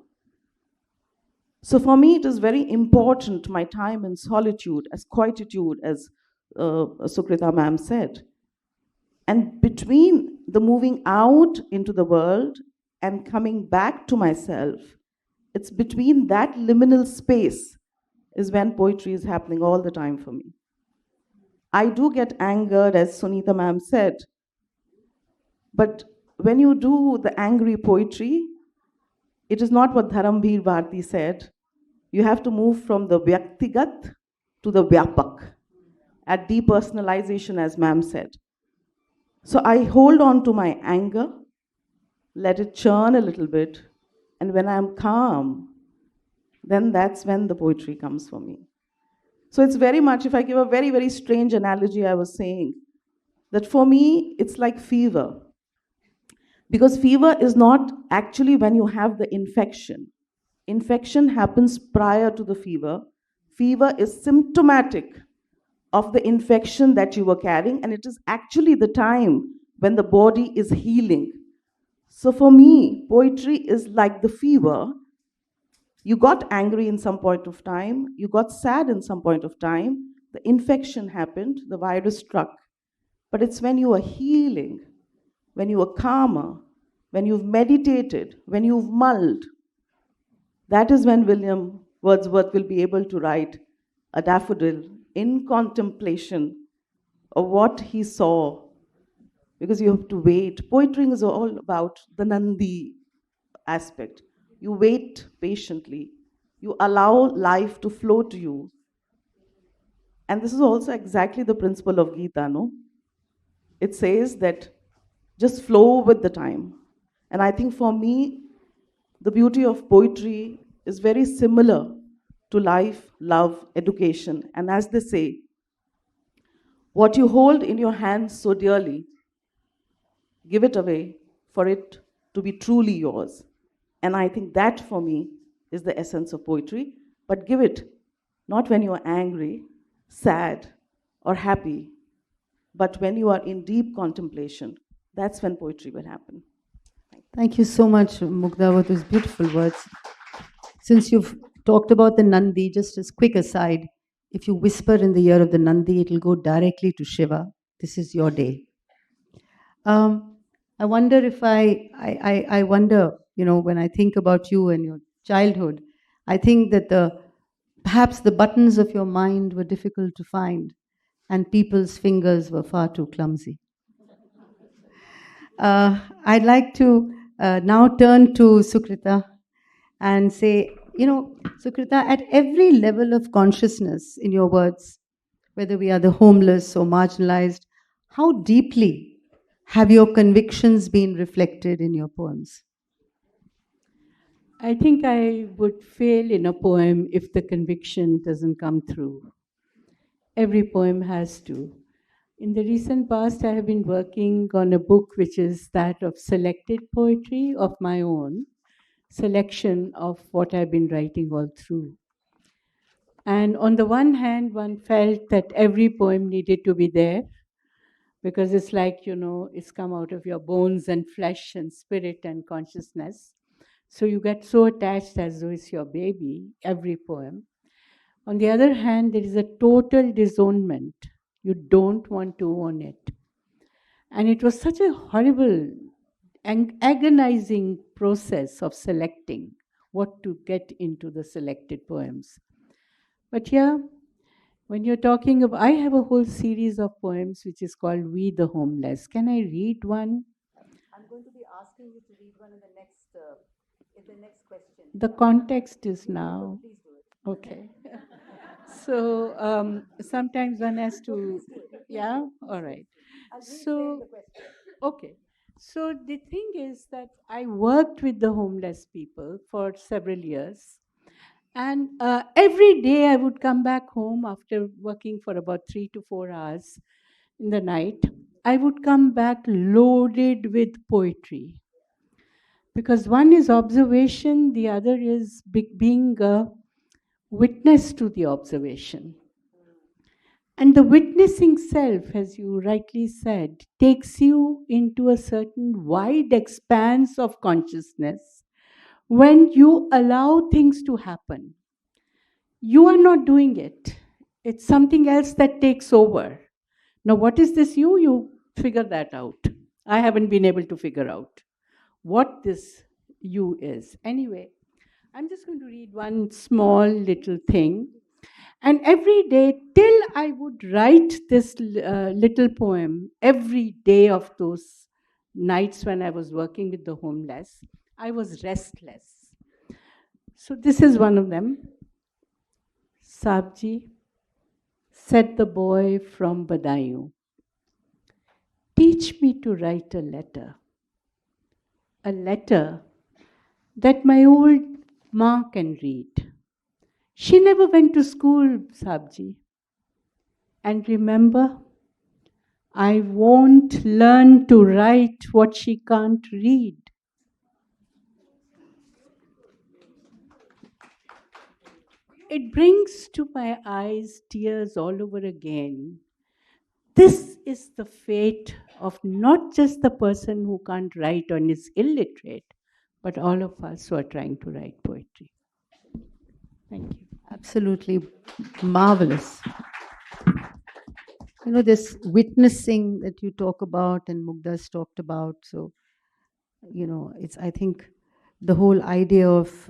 [SPEAKER 6] So for me, it is very important, my time in solitude, as quietude, as Sukrita ma'am said. And between the moving out into the world and coming back to myself, it's between that liminal space is when poetry is happening all the time for me. I do get angered, as Sunita ma'am said, but when you do the angry poetry, it is not what Dharambir Bharti said. You have to move from the Vyaktigat to the Vyapak, at depersonalization, as ma'am said. So I hold on to my anger, let it churn a little bit, and when I'm calm, then that's when the poetry comes for me. So it's very much, if I give a very, very strange analogy, I was saying that for me, it's like fever. Because fever is not actually when you have the infection. Infection happens prior to the fever. Fever is symptomatic of the infection that you were carrying, and it is actually the time when the body is healing. So for me, poetry is like the fever. You got angry in some point of time, you got sad in some point of time, the infection happened, the virus struck. But it's when you are healing, when you are calmer, when you've meditated, when you've mulled, that is when William Wordsworth will be able to write a daffodil in contemplation of what he saw, because you have to wait. Poetry is all about the Nandi aspect. You wait patiently. You allow life to flow to you. And this is also exactly the principle of Gita, no? It says that just flow with the time. And I think for me, the beauty of poetry is very similar to life, love, education. And as they say, what you hold in your hands so dearly, give it away for it to be truly yours. And I think that for me is the essence of poetry. But give it not when you are angry, sad, or happy, but when you are in deep contemplation. That's when poetry will happen.
[SPEAKER 2] Thank you so much, Mugdha, for those beautiful words. Since you've talked about the Nandi, just as quick aside, if you whisper in the ear of the Nandi, it'll go directly to Shiva. This is your day. I wonder if I wonder, when I think about you and your childhood, I think that perhaps the buttons of your mind were difficult to find and people's fingers were far too clumsy. I'd like to now turn to Sukrita and say, Sukrita, at every level of consciousness, in your words, whether we are the homeless or marginalized, how deeply have your convictions been reflected in your poems?
[SPEAKER 3] I think I would fail in a poem if the conviction doesn't come through. Every poem has to. In the recent past, I have been working on a book which is that of selected poetry of my own, selection of what I've been writing all through. And on the one hand, one felt that every poem needed to be there. because it's like, it's come out of your bones and flesh and spirit and consciousness. So you get so attached as though it's your baby, every poem. On the other hand, there is a total disownment. You don't want to own it. And it was such a horrible and agonizing process of selecting what to get into the selected poems. But yeah, when you're talking about, I have a whole series of poems which is called We the Homeless. Can I read one?
[SPEAKER 2] I'm going to be asking you to read one in the next question.
[SPEAKER 3] The context is now.
[SPEAKER 2] Please do it.
[SPEAKER 3] Okay. So sometimes one has to, yeah, all right. So, okay. So the thing is that I worked with the homeless people for several years. And every day I would come back home after working for about 3 to 4 hours in the night. I would come back loaded with poetry. Because one is observation, the other is being a witness to the observation. And the witnessing self, as you rightly said, takes you into a certain wide expanse of consciousness when you allow things to happen. You are not doing it, it's something else that takes over. Now, what is this you? You figure that out. I haven't been able to figure out what this you is. Anyway, I'm just going to read one small little thing. And every day, till I would write this little poem, every day of those nights when I was working with the homeless, I was restless. So this is one of them. Sabji, said the boy from Badaयूं, teach me to write a letter that my old ma can read. She never went to school, Sabji. And remember, I won't learn to write what she can't read. It brings to my eyes tears all over again. This is the fate of not just the person who can't write or is illiterate, but all of us who are trying to write poetry. Thank you.
[SPEAKER 2] Absolutely marvelous. This witnessing that you talk about and Mugda's talked about. So, it's, I think, the whole idea of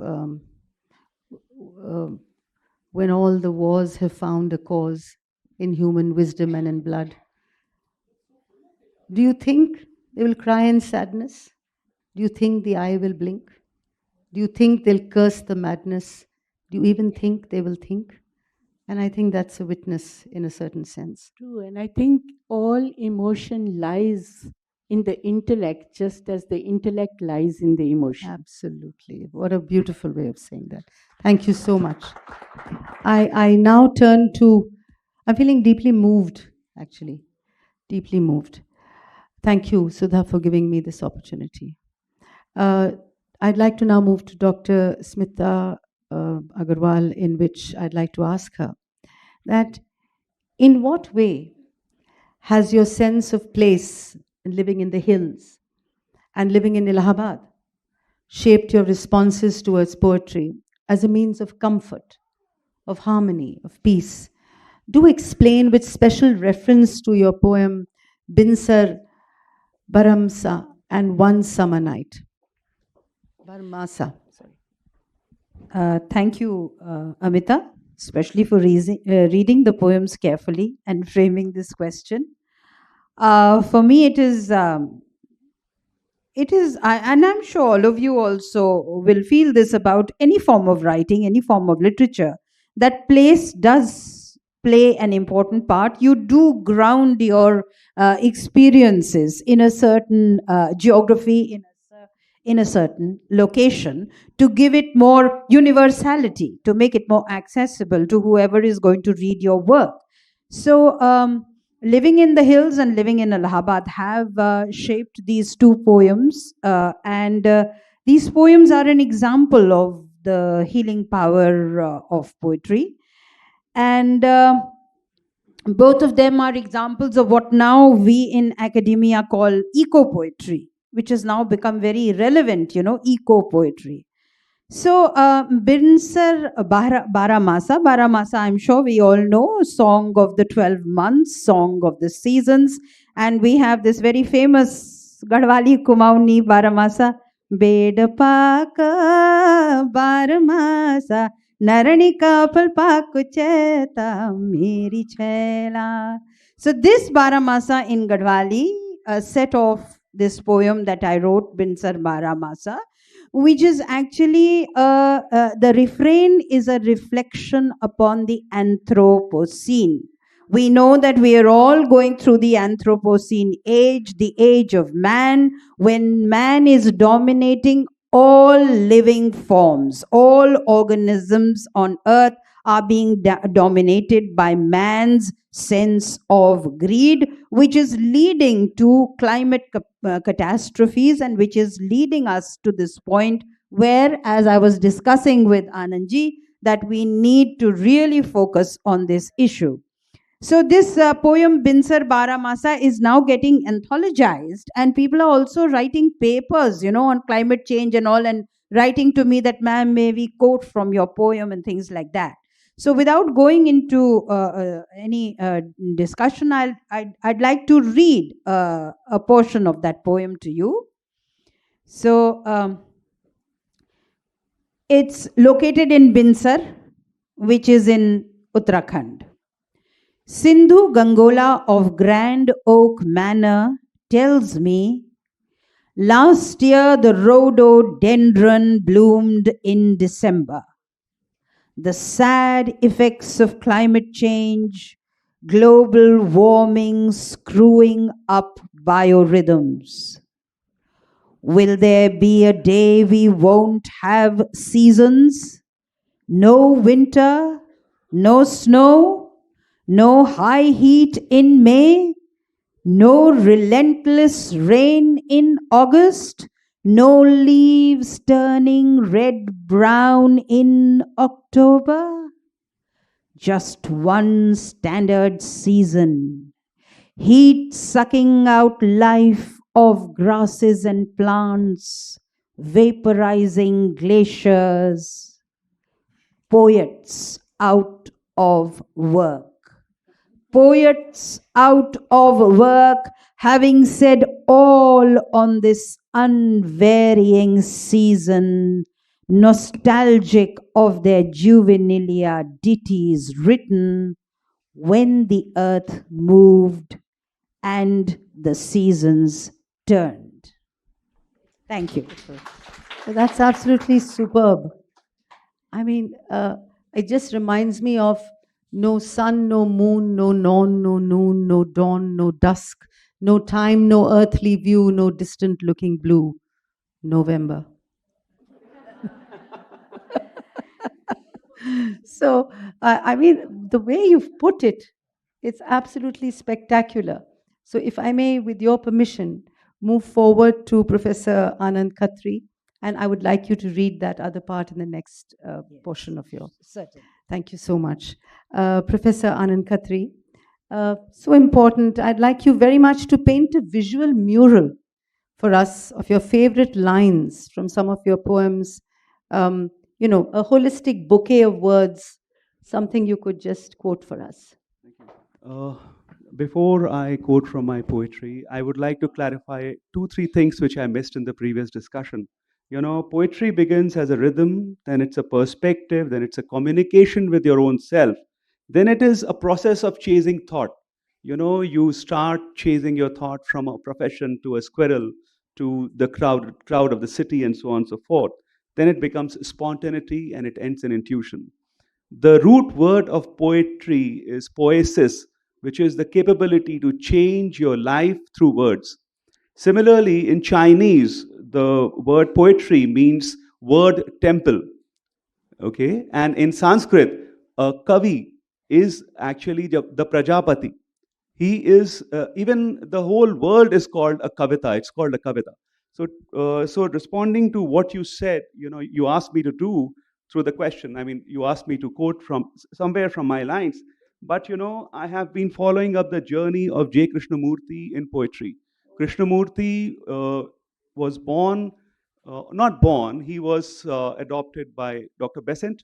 [SPEAKER 2] when all the wars have found a cause in human wisdom and in blood. Do you think they will cry in sadness? Do you think the eye will blink? Do you think they'll curse the madness? Do you even think they will think? And I think that's a witness in a certain sense.
[SPEAKER 3] True, and I think all emotion lies in the intellect, just as the intellect lies in the emotion.
[SPEAKER 2] Absolutely. What a beautiful way of saying that. Thank you so much. I now turn to, I'm feeling deeply moved, actually. Deeply moved. Thank you, Sudha, for giving me this opportunity. I'd like to now move to Dr. Smita Agarwal, in which I'd like to ask her that in what way has your sense of place in living in the hills and living in Allahabad shaped your responses towards poetry as a means of comfort, of harmony, of peace? Do explain with special reference to your poem Binsar Baramsa and One Summer Night. Barmasa, sorry.
[SPEAKER 4] Thank you, Amita, especially for reading the poems carefully and framing this question. For me, it is, and I'm sure all of you also will feel this about any form of writing, any form of literature, that place does play an important part. You do ground your experiences in a certain geography, in a certain location, to give it more universality, to make it more accessible to whoever is going to read your work. So living in the hills and living in Allahabad have shaped these two poems, and these poems are an example of the healing power of poetry. And Both of them are examples of what now we in academia call eco poetry, which has now become very relevant, eco poetry. So, Binsar Baramasa, Baramasa, I'm sure we all know, song of the 12 months, song of the seasons. And we have this very famous Gadwali Kumauni Baramasa, Bedapaka Baramasa, Naranika Palpakucheta, Miri Chela. So, this Baramasa in Gadwali, a set of this poem that I wrote, Binsar Baramasa, which is actually the refrain is a reflection upon the Anthropocene. We know that we are all going through the Anthropocene age, the age of man, when man is dominating all living forms. All organisms on earth are being dominated by man's sense of greed, which is leading to climate catastrophes and which is leading us to this point where, as I was discussing with Anandji, that we need to really focus on this issue. So this poem Binsar Baramasa is now getting anthologized, and people are also writing papers, on climate change and all, and writing to me that, ma'am, may we quote from your poem and things like that. So without going into any discussion, I'd like to read a portion of that poem to you. So it's located in Binsar, which is in Uttarakhand. Sindhu Gangola of Grand Oak Manor tells me last year the rhododendron bloomed in December. The sad effects of climate change, global warming screwing up biorhythms. Will there be a day we won't have seasons? No winter, no snow, no high heat in May, no relentless rain in August, no leaves turning red-brown in October. Just one standard season, heat sucking out life of grasses and plants, vaporizing glaciers, poets out of work. Poets out of work, having said all on this unvarying season, nostalgic of their juvenilia ditties written when the earth moved and the seasons turned. Thank you.
[SPEAKER 2] That's absolutely superb. I mean, it just reminds me of no sun, no moon, no dawn, no noon, no dawn, no dusk, no time, no earthly view, no distant looking blue, November. So, I mean, the way you've put it, it's absolutely spectacular. So, if I may, with your permission, move forward to Professor Anand Khatri, and I would like you to read that other part in the next portion of your.
[SPEAKER 4] Certainly.
[SPEAKER 2] Thank you so much. Professor Anand Khatri, so important. I'd like you very much to paint a visual mural for us of your favorite lines from some of your poems. A holistic bouquet of words, something you could just quote for us.
[SPEAKER 5] Before I quote from my poetry, I would like to clarify 2, 3 things which I missed in the previous discussion. Poetry begins as a rhythm, then it's a perspective, then it's a communication with your own self. Then it is a process of chasing thought. You start chasing your thought from a profession to a squirrel to the crowd of the city and so on and so forth. Then it becomes spontaneity and it ends in intuition. The root word of poetry is poesis, which is the capability to change your life through words. Similarly, in Chinese, the word poetry means word temple. Okay, and in Sanskrit, a kavi is actually the Prajapati. He is even the whole world is called a kavita. It's called a kavita. So responding to what you said, you asked me to do through the question. I mean, you asked me to quote from somewhere from my lines. But I have been following up the journey of J. Krishnamurti in poetry. Krishnamurti was born, not born, he was adopted by Dr. Besant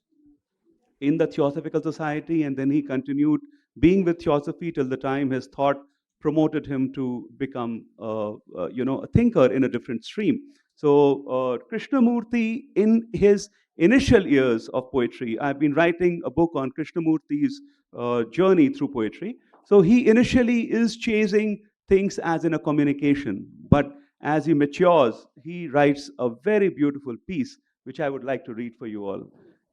[SPEAKER 5] in the Theosophical Society, and then he continued being with Theosophy till the time his thought promoted him to become, a thinker in a different stream. So Krishnamurti, in his initial years of poetry, I've been writing a book on Krishnamurti's journey through poetry. So he initially is chasing things as in a communication, but as he matures, he writes a very beautiful piece, which I would like to read for you all.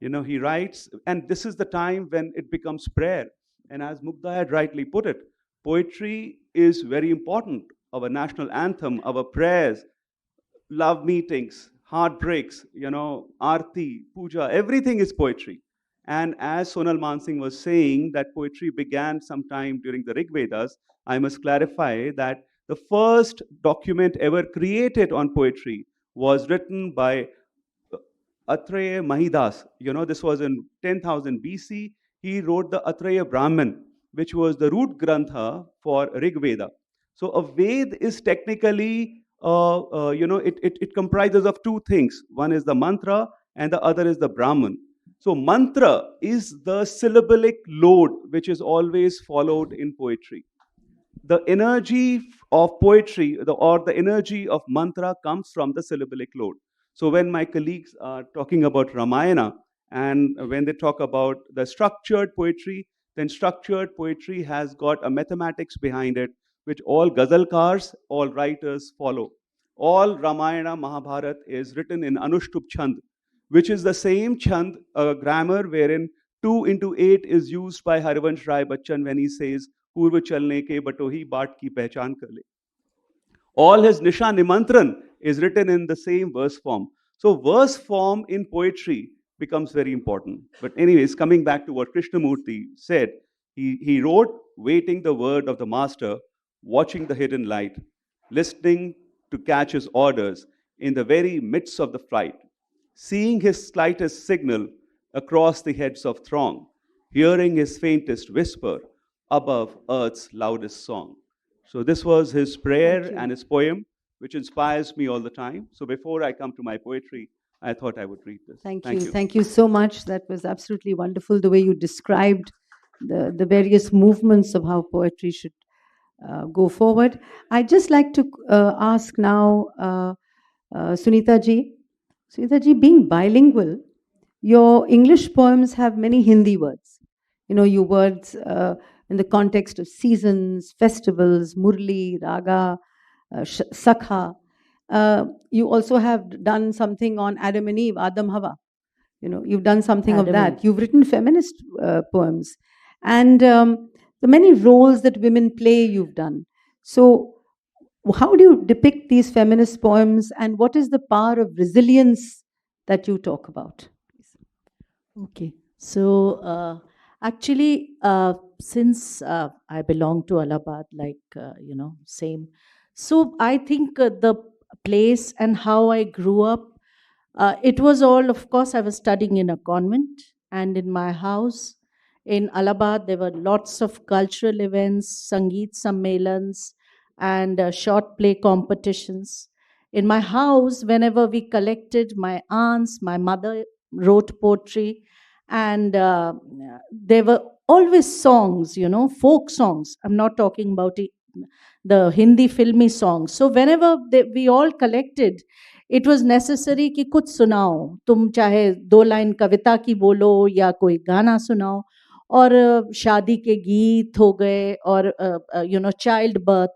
[SPEAKER 5] He writes, and this is the time when it becomes prayer. And as Mugdha had rightly put it, poetry is very important. Our national anthem, our prayers, love meetings, heartbreaks, arti, puja, everything is poetry. And as Sonal Mansingh was saying, that poetry began sometime during the Rig Vedas, I must clarify that the first document ever created on poetry was written by Atreya Mahidas. This was in 10,000 BC. He wrote the Atreya Brahman, which was the root grantha for Rig Veda. So a Ved is technically, it comprises of two things. One is the mantra and the other is the Brahman. So mantra is the syllabic load which is always followed in poetry. The energy of poetry or the energy of mantra comes from the syllabic load. So when my colleagues are talking about Ramayana and when they talk about the structured poetry, then structured poetry has got a mathematics behind it, which all ghazalkars, all writers follow. All Ramayana, Mahabharata is written in Anushtup Chand, which is the same Chand grammar wherein 2 into 8 is used by Harivansh Rai Bachchan when he says, पूर्व चलने के बटोही बाट की पहचान कर ले. All his Nisha Nimantran is written in the same verse form. So verse form in poetry becomes very important. But anyways, coming back to what Krishnamurti said, he wrote, waiting the word of the master, watching the hidden light, listening to catch his orders in the very midst of the flight, seeing his slightest signal across the heads of throng, hearing his faintest whisper above earth's loudest song. So this was his prayer and his poem, which inspires me all the time. So before I come to my poetry, I thought I would read this.
[SPEAKER 2] Thank you. Thank you so much. That was absolutely wonderful, the way you described the various movements of how poetry should go forward. I'd just like to ask now Sunita ji. Sunita ji, being bilingual, your English poems have many Hindi words. Your words in the context of seasons, festivals, Murli, Raga, Sakha. You also have done something on Adam and Eve, Adam Hawa. You've done something of that. You've written feminist poems. And the many roles that women play, you've done. So how do you depict these feminist poems, and what is the power of resilience that you talk about?
[SPEAKER 3] Okay. So actually, since I belong to Allahabad, same. So I think the place and how I grew up, it was all, of course, I was studying in a convent, and in my house in Allahabad, there were lots of cultural events, Sangeet Sammelans, and short play competitions. In my house, whenever we collected, my aunts, my mother wrote poetry, and there were always songs, folk songs. I'm not talking about the Hindi filmy songs. So whenever we all collected, it was necessary कि कुछ सुनाओ, तुम चाहे 2 line कविता की बोलो या कोई गाना सुनाओ, और शादी के गीत हो गए, और चाइल्ड बर्थ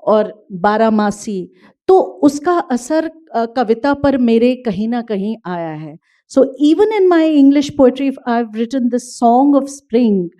[SPEAKER 3] और बारामासी, तो उसका असर कविता पर मेरे कहीं ना कहीं आया है. So even in my English poetry, I've written the Song of Spring,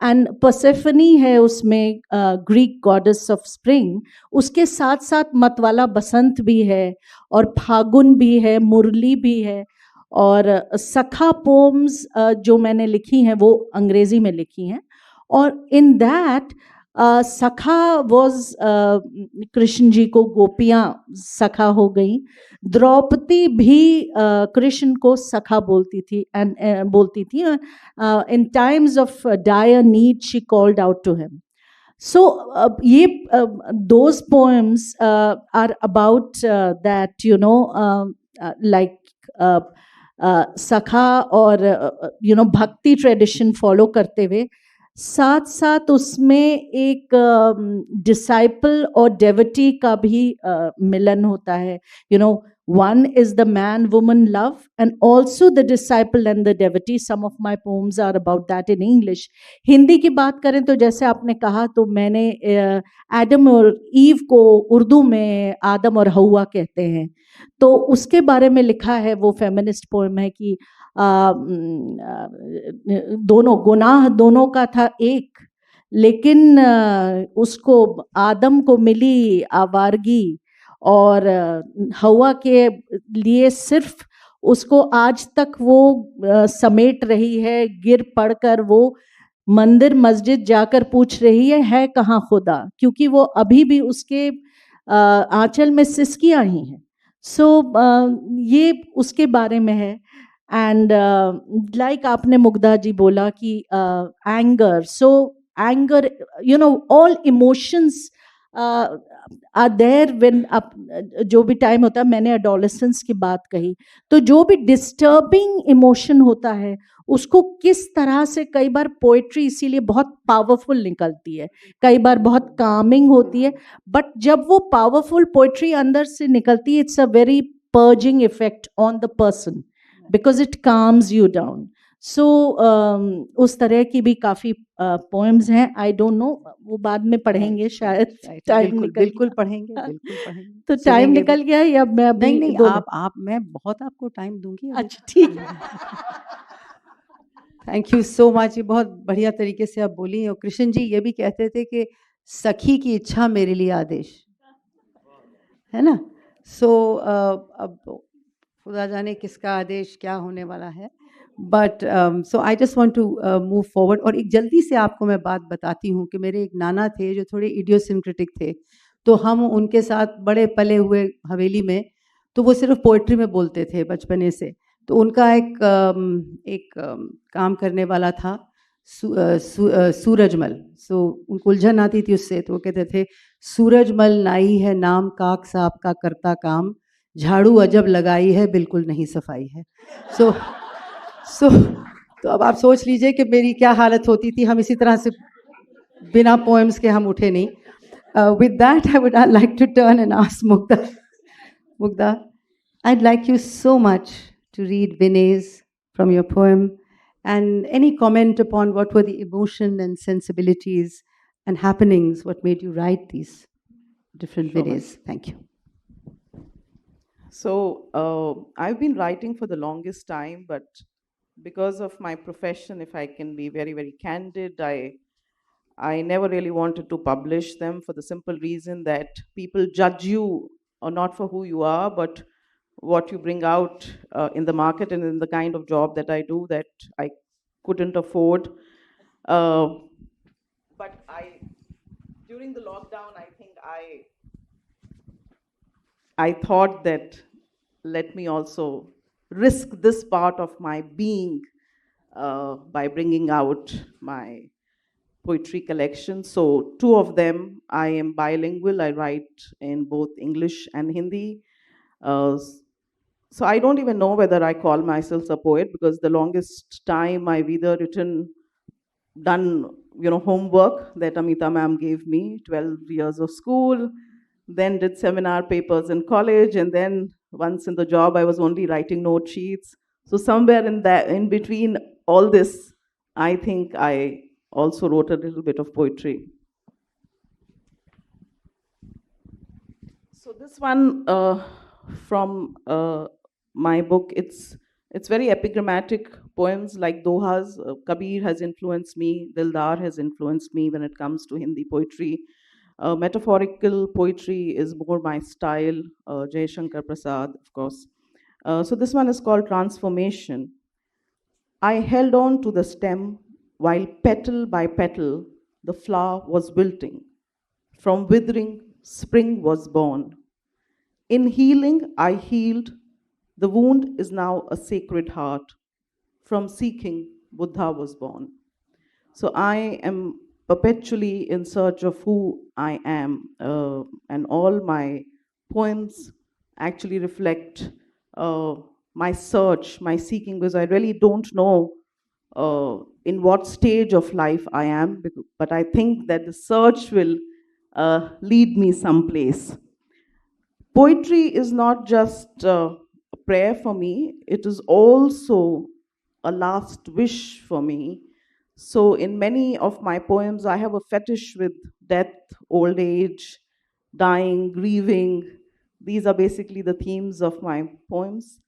[SPEAKER 3] and Persephone है उसमें, Greek goddess of spring. उसके साथ साथ मतवाला बसंत भी है, और फागुन भी है, मुरली भी है, और सखा पोम्स जो मैंने लिखी हैं वो अंग्रेजी में लिखी हैं. और in that
[SPEAKER 7] सखा वॉज कृष्ण जी को गोपियां सखा हो गई. द्रौपदी भी कृष्ण को सखा बोलती थी एंड बोलती थी. In times of dire need she called out to him. So ye those poems are about that, you know, like सखा और भक्ति ट्रेडिशन फॉलो करते हुए साथ साथ उसमें एक डिसाइपल और डेवटी का भी मिलन होता है. One is the man woman love, and also the disciple and the devotee. Some of my poems are about that in English. Hindi की बात करें तो जैसे आपने कहा, तो मैंने एडम और ईव को उर्दू में आदम और हवा कहते हैं, तो उसके बारे में लिखा है. वो फेमिनिस्ट पोएम है कि दोनों गुनाह दोनों का था एक, लेकिन उसको आदम को मिली आवारगी और हवा के लिए सिर्फ उसको आज तक वो समेट रही है. गिर पड़कर वो मंदिर मस्जिद जाकर पूछ रही है कहाँ खुदा, क्योंकि वो अभी भी उसके आंचल में सिसकियां ही हैं. सो ये उसके बारे में है. एंड लाइक आपने मुग्धा जी बोला कि anger, so anger, all emotions are there when जो भी टाइम होता है. मैंने एडोलेसेंस की बात कही, तो जो भी डिस्टर्बिंग इमोशन होता है उसको किस तरह से, कई बार पोएट्री इसीलिए बहुत पावरफुल निकलती है, कई बार बहुत कामिंग होती है, बट जब वो पावरफुल पोएट्री अंदर से निकलती है, it's a very purging effect on the person because it calms you down. So उस तरह की भी काफ़ी पोएम्स हैं. आई डोंट नो, वो बाद में पढ़ेंगे शायद. टाइम निकल
[SPEAKER 2] बिल्कुल पढ़ेंगे, बिल्कुल पढ़ेंगे.
[SPEAKER 7] तो टाइम निकल गया या मैं अभी?
[SPEAKER 2] नहीं, आप मैं बहुत आपको टाइम दूंगी.
[SPEAKER 7] अच्छा, ठीक.
[SPEAKER 2] Thank you so much. ये बहुत बढ़िया तरीके से आप बोली. और कृष्ण जी ये भी कहते थे कि सखी की इच्छा मेरे लिए आदेश है ना. सो अब खुदा जाने किसका आदेश क्या होने वाला है. But so I just want to move forward. और एक जल्दी से आपको मैं बात बताती हूँ कि मेरे एक नाना थे जो थोड़े इडियोसिंक्रेटिक थे, तो हम उनके साथ बड़े पले हुए हवेली में, तो वो सिर्फ पोइट्री में बोलते थे बचपने से. तो उनका एक काम करने वाला था सूरजमल. सो उनको उलझन आती थी उससे, तो वो कहते थे सूरजमल नाई है नाम, काक साहब का करता काम, झाड़ू अजब लगाई है बिल्कुल नहीं सफाई है. सो तो अब आप सोच लीजिए कि मेरी क्या हालत होती थी. हम इसी तरह से बिना पोएम्स के हम उठे नहीं. With that I would like to turn and ask Mugdha, I'd like you so much to read Vinay's from your poem, and any comment upon what were the emotion and sensibilities and happenings, what made you write these different Vinays. Thank you.
[SPEAKER 6] So I've been writing for the longest time, but because of my profession, if I can be very, very candid, I never really wanted to publish them for the simple reason that people judge you, or not for who you are, but what you bring out in the market and in the kind of job that I do that I couldn't afford. But during the lockdown, I think I thought that let me also risk this part of my being by bringing out my poetry collection. So 2 of them, I am bilingual. I write in both English and Hindi. So I don't even know whether I call myself a poet, because the longest time I've either done homework that Amita ma'am gave me, 12 years of school, then did seminar papers in college, and then once in the job I was only writing note sheets. So somewhere in between all this, I think I also wrote a little bit of poetry. So this one from my book, it's very epigrammatic poems like dohas. Kabir has influenced me, Dildar has influenced me when it comes to Hindi poetry. Metaphorical poetry is more my style, Jai Shankar Prasad, of course. So this one is called Transformation. I held on to the stem while petal by petal the flower was wilting. From withering, spring was born. In healing, I healed. The wound is now a sacred heart. From seeking, Buddha was born. So I am perpetually in search of who I am, and all my poems actually reflect uh, my search, my seeking, because I really don't know in what stage of life I am, but I think that the search will lead me someplace. Poetry is not just a prayer for me, it is also a last wish for me. So, in many of my poems, I have a fetish with death, old age, dying, grieving. These are basically the themes of my poems.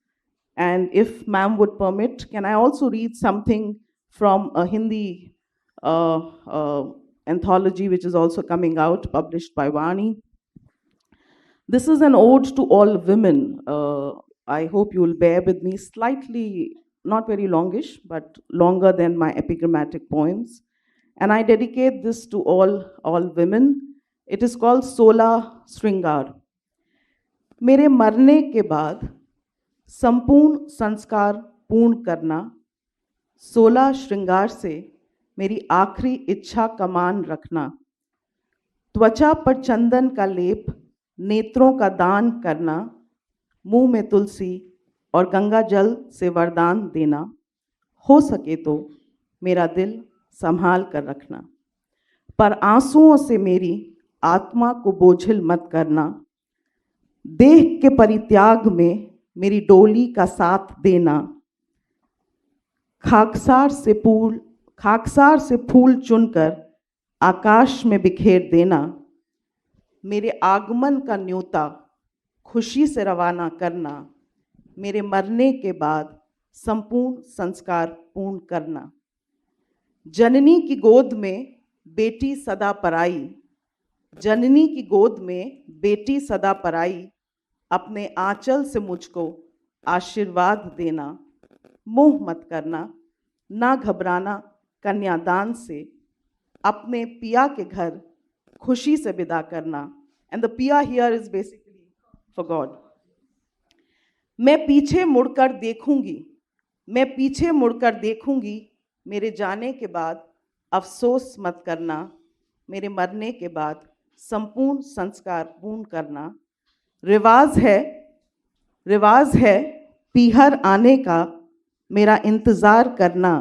[SPEAKER 6] And if ma'am would permit, can I also read something from a Hindi uh, uh, anthology which is also coming out, published by Vani? This is an ode to all women. I hope you will bear with me, slightly, not very longish, but longer than my epigrammatic poems. And I dedicate this to all women. It is called Sola Sringar. मेरे मरने के बाद संपूर्ण संस्कार पूर्ण करना, 16 श्रृंगार से मेरी आखिरी इच्छा का मान रखना, त्वचा पर चंदन का लेप, नेत्रों का दान करना, मुंह में तुलसी और गंगा जल से वरदान देना, हो सके तो मेरा दिल संभाल कर रखना, पर आंसुओं से मेरी आत्मा को बोझिल मत करना, देह के परित्याग में मेरी डोली का साथ देना, खाकसार से फूल चुनकर आकाश में बिखेर देना, मेरे आगमन का न्योता खुशी से रवाना करना, मेरे मरने के बाद संपूर्ण संस्कार पूर्ण करना, जननी की गोद में बेटी सदा पराई, जननी की गोद में बेटी सदा पराई, अपने आंचल से मुझको आशीर्वाद देना, मोह मत करना, ना घबराना कन्यादान से, अपने पिया के घर खुशी से विदा करना. And the पिया here is basically for God. मैं पीछे मुड़कर देखूंगी, मैं पीछे मुड़कर देखूंगी, मेरे जाने के बाद अफसोस मत करना, मेरे मरने के बाद संपूर्ण संस्कार पूर्ण करना. रिवाज है पीहर आने का मेरा इंतज़ार करना,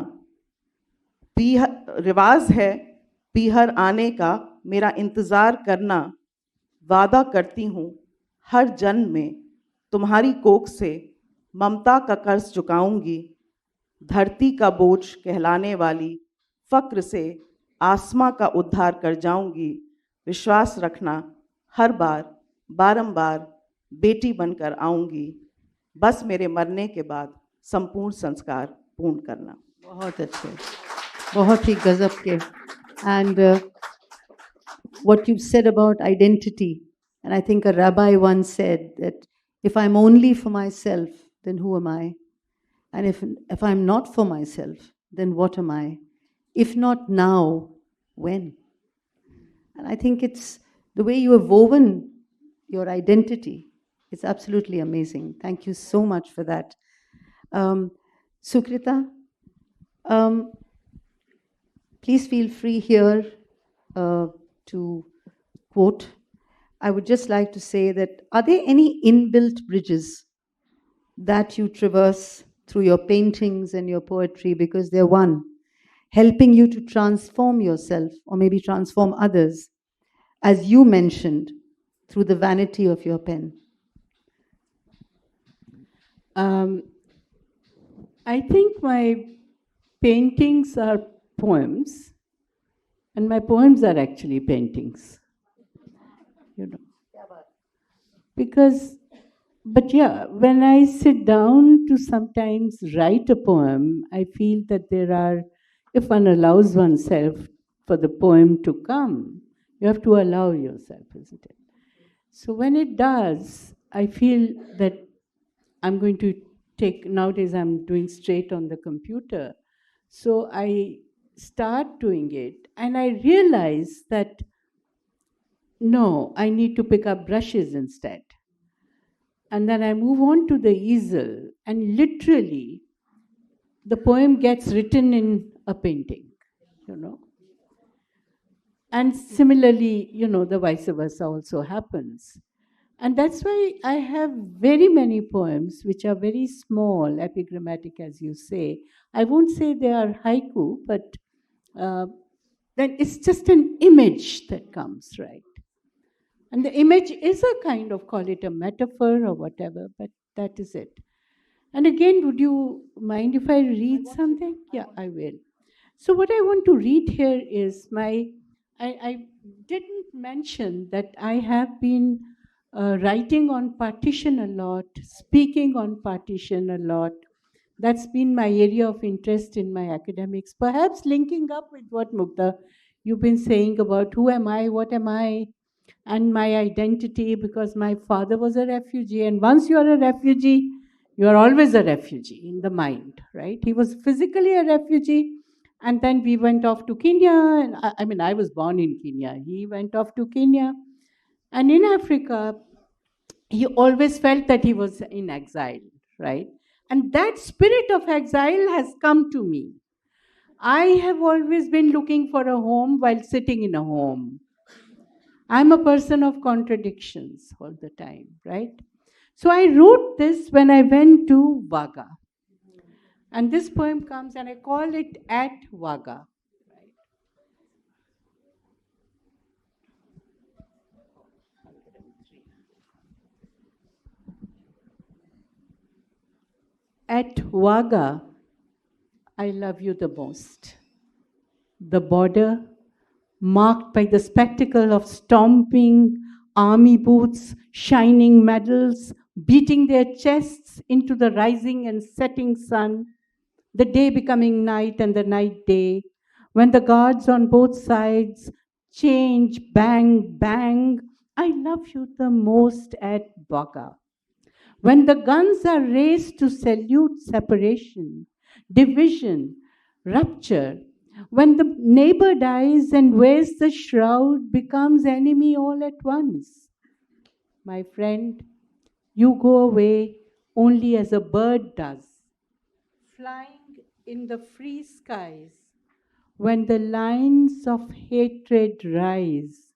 [SPEAKER 6] रिवाज है पीहर आने का मेरा इंतज़ार करना, वादा करती हूँ हर जन्म में तुम्हारी कोख से ममता का कर्ज चुकाऊंगी, धरती का बोझ कहलाने वाली फ़क्र से आसमां का उद्धार कर जाऊंगी, विश्वास रखना हर बार बारंबार बेटी बनकर आऊंगी, बस मेरे मरने के बाद संपूर्ण संस्कार पूर्ण करना.
[SPEAKER 2] बहुत अच्छे, बहुत ही गजब के. And what you said about identity, and I think a rabbi once said that if I'm only for myself, then who am I? And if I'm not for myself, then what am I? If not now, when? And I think it's the way you have woven your identity. It's absolutely amazing. Thank you so much for that. Sukrita, please feel free here to quote. I would just like to say that, are there any inbuilt bridges that you traverse through your paintings and your poetry, because they're one, helping you to transform yourself or maybe transform others, as you mentioned, through the vanity of your pen?
[SPEAKER 3] I think my paintings are poems, and my poems are actually paintings. You know, because, but yeah, when I sit down to sometimes write a poem, I feel that there are, if one allows oneself for the poem to come, you have to allow yourself, isn't it? So when it does, I feel that I'm going to take, nowadays I'm doing straight on the computer. So I start doing it, and I realize that no, I need to pick up brushes instead. And then I move on to the easel, and literally the poem gets written in a painting, you know. And similarly, the vice versa also happens. And that's why I have very many poems which are very small, epigrammatic, as you say. I won't say they are haiku, but uh, then it's just an image that comes, right? And the image is a kind of, call it a metaphor or whatever, but that is it. And again, would you mind if I read something? Yeah, I will. So what I want to read here is I didn't mention that I have been writing on partition a lot, speaking on partition a lot. That's been my area of interest in my academics. Perhaps linking up with what Mukta you've been saying about who am I, what am I, and my identity, because my father was a refugee, and once you are a refugee, you are always a refugee in the mind, right? He was physically a refugee, and then we went off to Kenya. And I mean, I was born in Kenya. He went off to Kenya, and in Africa, he always felt that he was in exile, right? And that spirit of exile has come to me. I have always been looking for a home while sitting in a home. I'm a person of contradictions all the time, right? So I wrote this when I went to Vaga. And this poem comes, and I call it At Vaga. At Vaga, I love you the most. The border, marked by the spectacle of stomping army boots, shining medals, beating their chests into the rising and setting sun, the day becoming night and the night day, when the guards on both sides change, bang, bang. I love you the most at Baga. When the guns are raised to salute separation, division, rupture, when the neighbor dies and wears the shroud, becomes enemy all at once. My friend, you go away only as a bird does, flying in the free skies, when the lines of hatred rise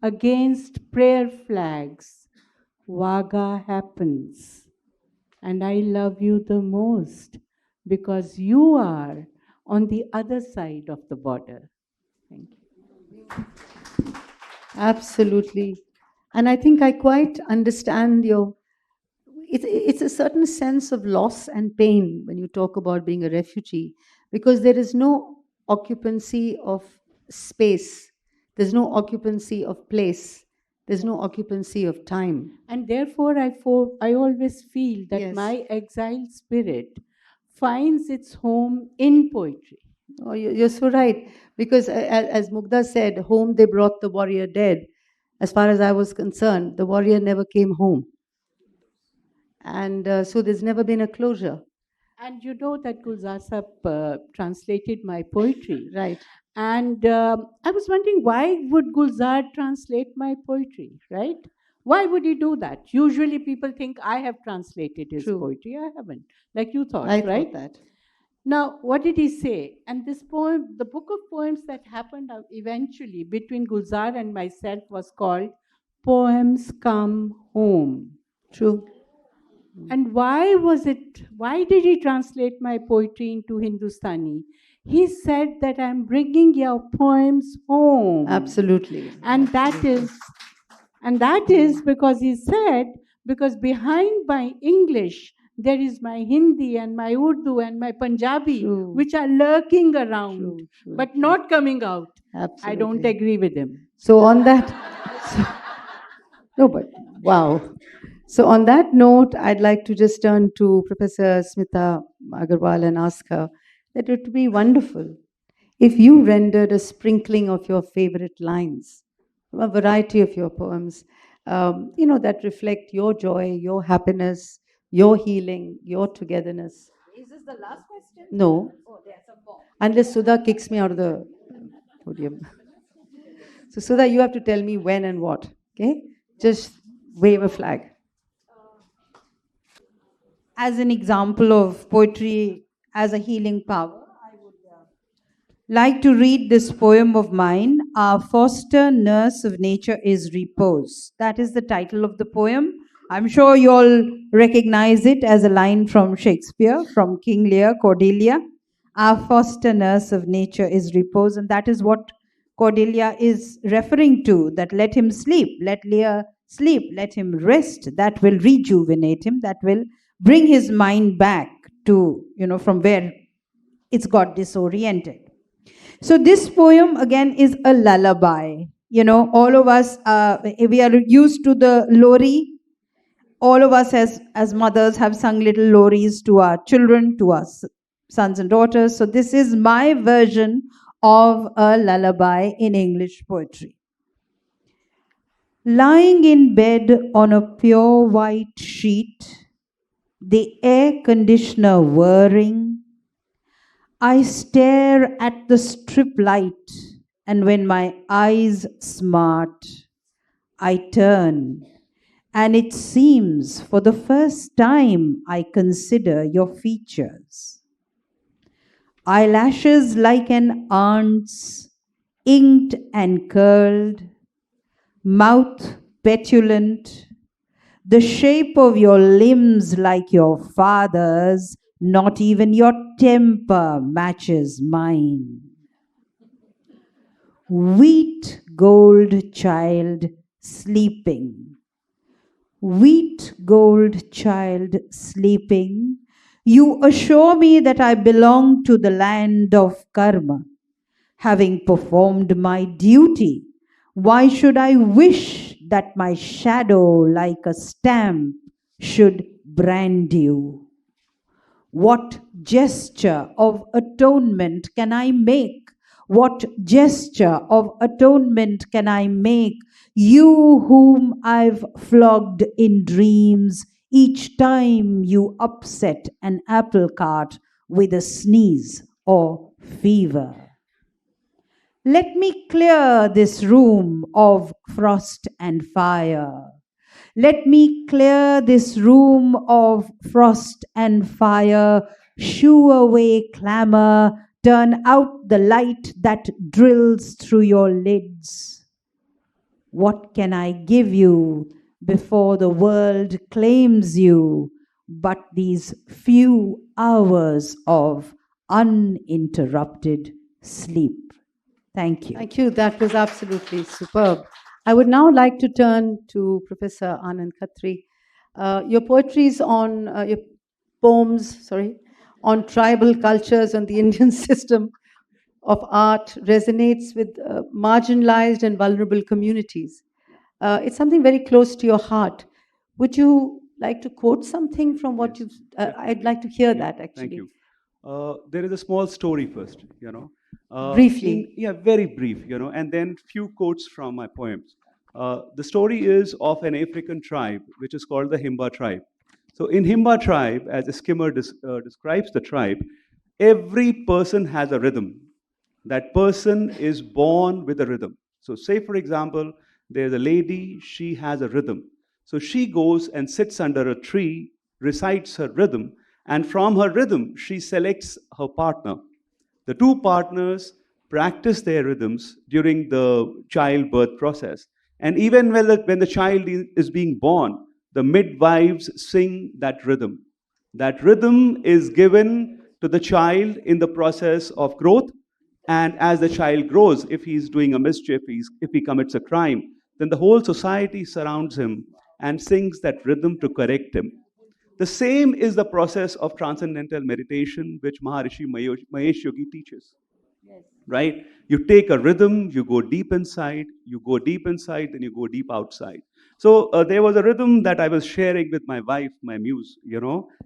[SPEAKER 3] against prayer flags, Vaga happens. And I love you the most because you are on the other side of the border. Thank you.
[SPEAKER 2] Absolutely. And I think I quite understand it's a certain sense of loss and pain when you talk about being a refugee, because there is no occupancy of space, there's no occupancy of place, there's no occupancy of time.
[SPEAKER 3] And therefore, I always feel that
[SPEAKER 2] Yes.
[SPEAKER 3] my exiled spirit finds its home in poetry.
[SPEAKER 2] Oh, you're so right. Because as Mugdha said, home they brought the warrior dead. As far as I was concerned, the warrior never came home. And so there's never been a closure.
[SPEAKER 3] And you know that Gulzar Sahab translated my poetry.
[SPEAKER 2] Right.
[SPEAKER 3] And I was wondering, why would Gulzar translate my poetry, right? Why would he do that? Usually people think I have translated his
[SPEAKER 2] True.
[SPEAKER 3] poetry. I haven't, like you thought,
[SPEAKER 2] I
[SPEAKER 3] right?
[SPEAKER 2] thought that.
[SPEAKER 3] Now, what did he say? And this poem, the book of poems that happened eventually between Gulzar and myself was called Poems Come Home.
[SPEAKER 2] True.
[SPEAKER 3] And why did he translate my poetry into Hindustani? He said that I'm bringing your poems home.
[SPEAKER 2] Absolutely.
[SPEAKER 3] And that is because he said, because behind my English, there is my Hindi and my Urdu and my Punjabi,
[SPEAKER 2] True.
[SPEAKER 3] which are lurking around,
[SPEAKER 2] True,
[SPEAKER 3] but
[SPEAKER 2] true.
[SPEAKER 3] not coming out.
[SPEAKER 2] Absolutely.
[SPEAKER 3] I don't agree with him.
[SPEAKER 2] So on that, no, but wow. So on that note, I'd like to just turn to Professor Smita Agarwal and ask her that it would be wonderful if you rendered a sprinkling of your favorite lines from a variety of your poems, that reflect your joy, your happiness, your healing, your togetherness.
[SPEAKER 4] Is this the last question?
[SPEAKER 2] No,
[SPEAKER 4] Oh, there's some more.
[SPEAKER 2] unless Sudha kicks me out of the podium. So, Sudha, you have to tell me when and what. Okay? Just wave a flag.
[SPEAKER 4] As an example of poetry as a healing power, I would like to read this poem of mine. Our foster nurse of nature is repose. That is the title of the poem. I'm sure you all recognize it as a line from Shakespeare, from King Lear, Cordelia. Our foster nurse of nature is repose, and that is what Cordelia is referring to, that let him sleep, let Lear sleep, let him rest. That will rejuvenate him, that will bring his mind back to, from where it's got disoriented. So this poem again is a lullaby. All of us, we are used to the lori. All of us as mothers have sung little loris to our children, to our sons and daughters. So this is my version of a lullaby in English poetry. Lying in bed on a pure white sheet, the air conditioner whirring, I stare at the strip light, and when my eyes smart, I turn, and it seems for the first time I consider your features. Eyelashes like an aunt's, inked and curled, mouth petulant, the shape of your limbs like your father's, not even your temper matches mine. Wheat gold child sleeping, wheat gold child sleeping, you assure me that I belong to the land of karma. Having performed my duty, why should I wish that my shadow, like a stamp, should brand you? What gesture of atonement can I make? What gesture of atonement can I make? You whom I've flogged in dreams each time you upset an apple cart with a sneeze or fever. Let me clear this room of frost and fire. Let me clear this room of frost and fire. Shoo away clamor. Turn out the light that drills through your lids. What can I give you before the world claims you but these few hours of uninterrupted sleep? Thank you.
[SPEAKER 2] Thank you. That was absolutely superb. I would now like to turn to Professor Anand Khatri. Your poetries on your poems, on tribal cultures and the Indian system of art resonates with marginalized and vulnerable communities. It's something very close to your heart. Would you like to quote something from what you've? I'd like to hear that actually.
[SPEAKER 5] Thank you. There is a small story first,
[SPEAKER 2] Briefly.
[SPEAKER 5] very brief, and then few quotes from my poems. The story is of an African tribe, which is called the Himba tribe. So in Himba tribe, as a skimmer describes the tribe, every person has a rhythm. That person is born with a rhythm. So say, for example, there's a lady, she has a rhythm. So she goes and sits under a tree, recites her rhythm, and from her rhythm, she selects her partner. The two partners practice their rhythms during the childbirth process. And even when the child is being born, the midwives sing that rhythm. That rhythm is given to the child in the process of growth. And as the child grows, if he's doing a mischief, if he commits a crime, then the whole society surrounds him and sings that rhythm to correct him. The same is the process of transcendental meditation, which Maharishi Mahesh Yogi teaches. Right? You take a rhythm, you go deep inside, then you go deep outside. So there was a rhythm that I was sharing with my wife, my muse,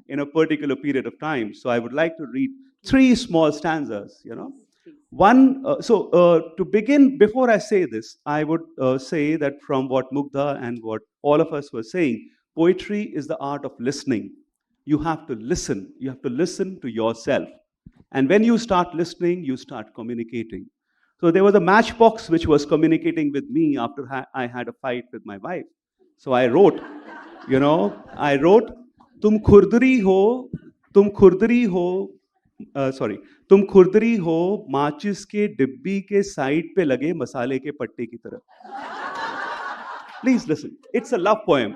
[SPEAKER 5] in a particular period of time. So I would like to read 3 small stanzas, One, to begin, before I say this, I would say that from what Mugdha and what all of us were saying, poetry is the art of listening. You have to listen. You have to listen to yourself. And when you start listening, you start communicating. So there was a matchbox which was communicating with me after I had a fight with my wife. So I wrote, तुम खुरदरी हो, तुम खुरदरी हो, तुम खुरदरी हो माचिस के डिब्बी के साइड पे लगे मसाले के पट्टे की तरह. Please listen. It's a love poem,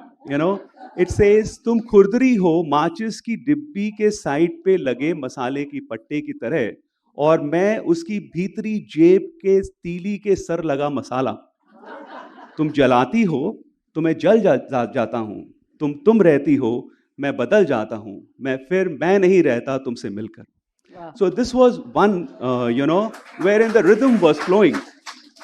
[SPEAKER 5] It says, तुम खुरदरी हो माचिस की डिब्बी के साइड पे लगे मसाले की पट्टे की तरह, और मैं उसकी भीतरी जेब के तीली के सर लगा मसाला. तुम जलाती हो तो मैं जल जाता हूँ. तुम रहती हो, मैं बदल जाता हूँ. मैं नहीं रहता तुमसे मिलकर. So this was one, wherein the rhythm was flowing.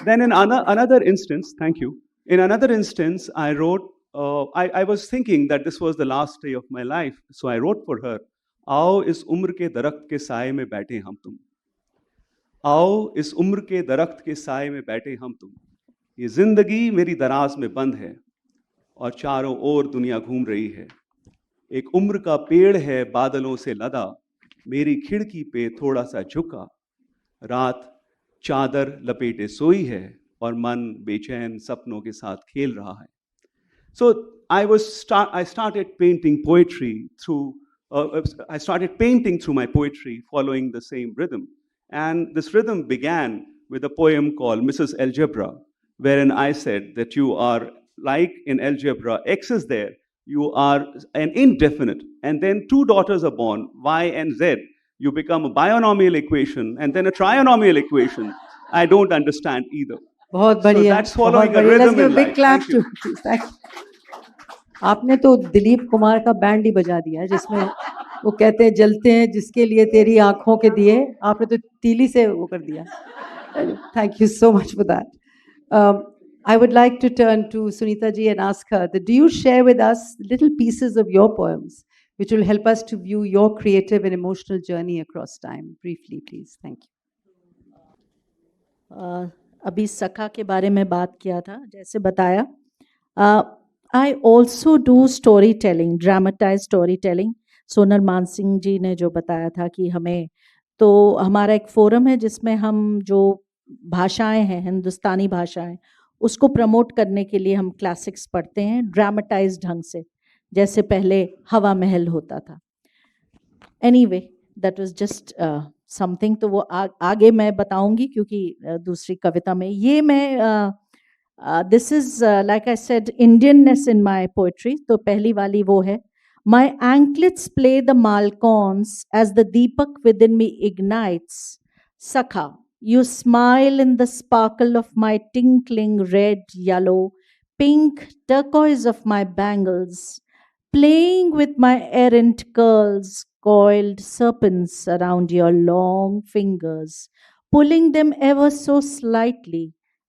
[SPEAKER 5] Then in another instance, thank you. In another instance, I wrote, I was thinking that this was the last day of my life. So I wrote for her, आओ इस उम्र के दरख्त के साए में बैठे हम तुम. आओ इस उम्र के दरख्त के साए में बैठे हम तुम. ये जिंदगी मेरी दराज में बंद है और चारों ओर दुनिया घूम रही है. एक उम्र का पेड़ है बादलों से लदा, मेरी खिड़की पे थोड़ा सा झुका. रात चादर लपेटे सोई है और मन बेचैन सपनों के साथ खेल रहा है. So I started painting poetry through my poetry following the same rhythm. And this rhythm began with a poem called Mrs. Algebra, wherein I said that you are like in algebra, X is there, you are an indefinite, and then two daughters are born, Y and Z. You become a binomial equation and then a trinomial equation. I don't understand either.
[SPEAKER 2] बहुत
[SPEAKER 5] So
[SPEAKER 2] बढ़िया.
[SPEAKER 5] that's following a rhythm
[SPEAKER 2] Let's give
[SPEAKER 5] in
[SPEAKER 2] a big
[SPEAKER 5] life.
[SPEAKER 2] clap
[SPEAKER 5] Thank you.
[SPEAKER 2] to. Thank you. आपने तो दिलीप कुमार का band ही बजा दिया, जिसमें वो कहते हैं जलते हैं जिसके लिए तेरी आंखों के दिए. आपने तो तीली से वो कर दिया. Thank you so much for that. I would like to turn to Sunita ji and ask her that do you share with us little pieces of your poems which will help us to view your creative and emotional journey across time? Briefly, please. Thank you.
[SPEAKER 7] अभी सखा के बारे में बात किया था, जैसे बताया. I also do story telling, dramatise story telling. Sonal Mansingh ji ने जो बताया था कि हमारा एक फोरम है जिसमें हम जो भाषाएं हैं, हिंदुस्तानी भाषाएं, उसको प्रमोट करने के लिए हम क्लासिक्स पढ़ते हैं ड्रामेटाइज ढंग से, जैसे पहले हवा महल होता था. Anyway, that was just something. तो वो आगे मैं बताऊंगी, क्योंकि दूसरी कविता में ये मैं this is like I said Indianness in my poetry. तो पहली वाली वो है, my anklets play the Malkauns as the Deepak within me ignites. सखा, you smile in the sparkle of my tinkling red, yellow, pink, turquoise of my bangles, playing with my errant curls, coiled serpents around your long fingers, pulling them ever so slightly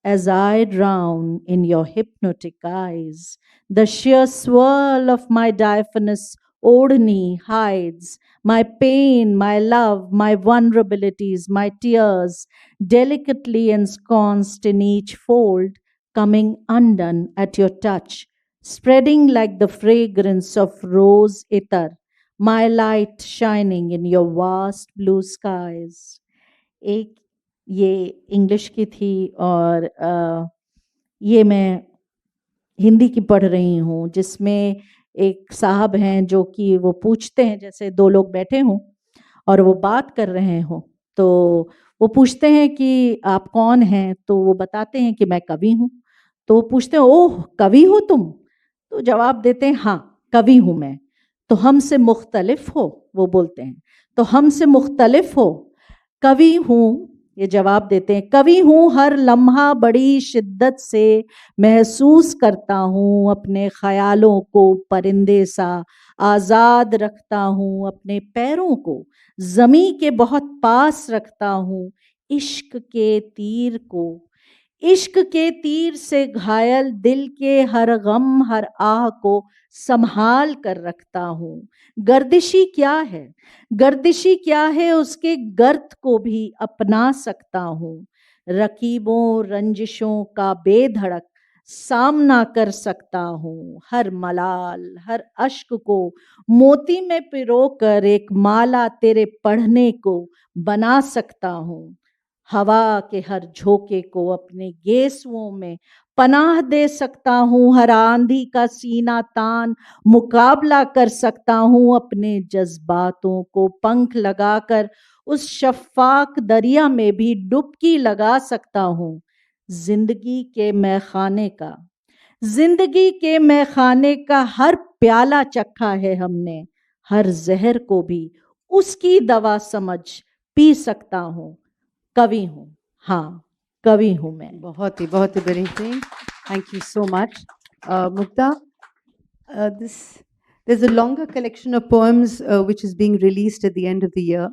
[SPEAKER 7] as I drown in your hypnotic eyes. The sheer swirl of my diaphanous Odini hides my pain, my love, my vulnerabilities, my tears, delicately ensconced in each fold, coming undone at your touch, spreading like the fragrance of rose ether, my light shining in your vast blue skies. एक ये English की थी और ये मैं हिंदी की पढ़ रही हूँ, जिसमें एक साहब हैं जो कि वो पूछते हैं, जैसे दो लोग बैठे हों और वो बात कर रहे हों, तो वो पूछते हैं कि आप कौन हैं, तो वो बताते हैं कि मैं कवि हूँ. तो वो पूछते हैं, ओह कवि हो तुम? तो जवाब देते हैं, हाँ कवि हूँ मैं. तो हमसे मुख्तलिफ हो? वो बोलते हैं, तो हमसे मुख्तलिफ हो? कवि हूँ, ये जवाब देते हैं, कवि हूँ, हर लम्हा बड़ी शिद्दत से महसूस करता हूँ, अपने ख्यालों को परिंदे सा आज़ाद रखता हूँ, अपने पैरों को ज़मीं के बहुत पास रखता हूँ, इश्क के तीर को, इश्क के तीर से घायल दिल के हर गम हर आह को संभाल कर रखता हूँ. गर्दिशी क्या है, गर्दिशी क्या है, उसके गर्त को भी अपना सकता हूँ. रकीबों रंजिशों का बेधड़क सामना कर सकता हूँ हर मलाल हर अश्क को मोती में पिरो कर एक माला तेरे पढ़ने को बना सकता हूँ हवा के हर झोंके को अपने गेसुओं में पनाह दे सकता हूँ हर आंधी का सीना तान मुकाबला कर सकता हूँ अपने जज्बातों को पंख लगाकर उस शफाक दरिया में भी डुबकी लगा सकता हूँ जिंदगी के मैखाने का जिंदगी के मैखाने का हर प्याला चखा है हमने हर जहर को भी उसकी दवा समझ पी सकता हूँ कवि हूँ हाँ कवि हूँ मैं
[SPEAKER 2] बहुत ही बेहतरीन. Thank you so much. Mukta, there's a longer collection of poems which is being released at the end of the year.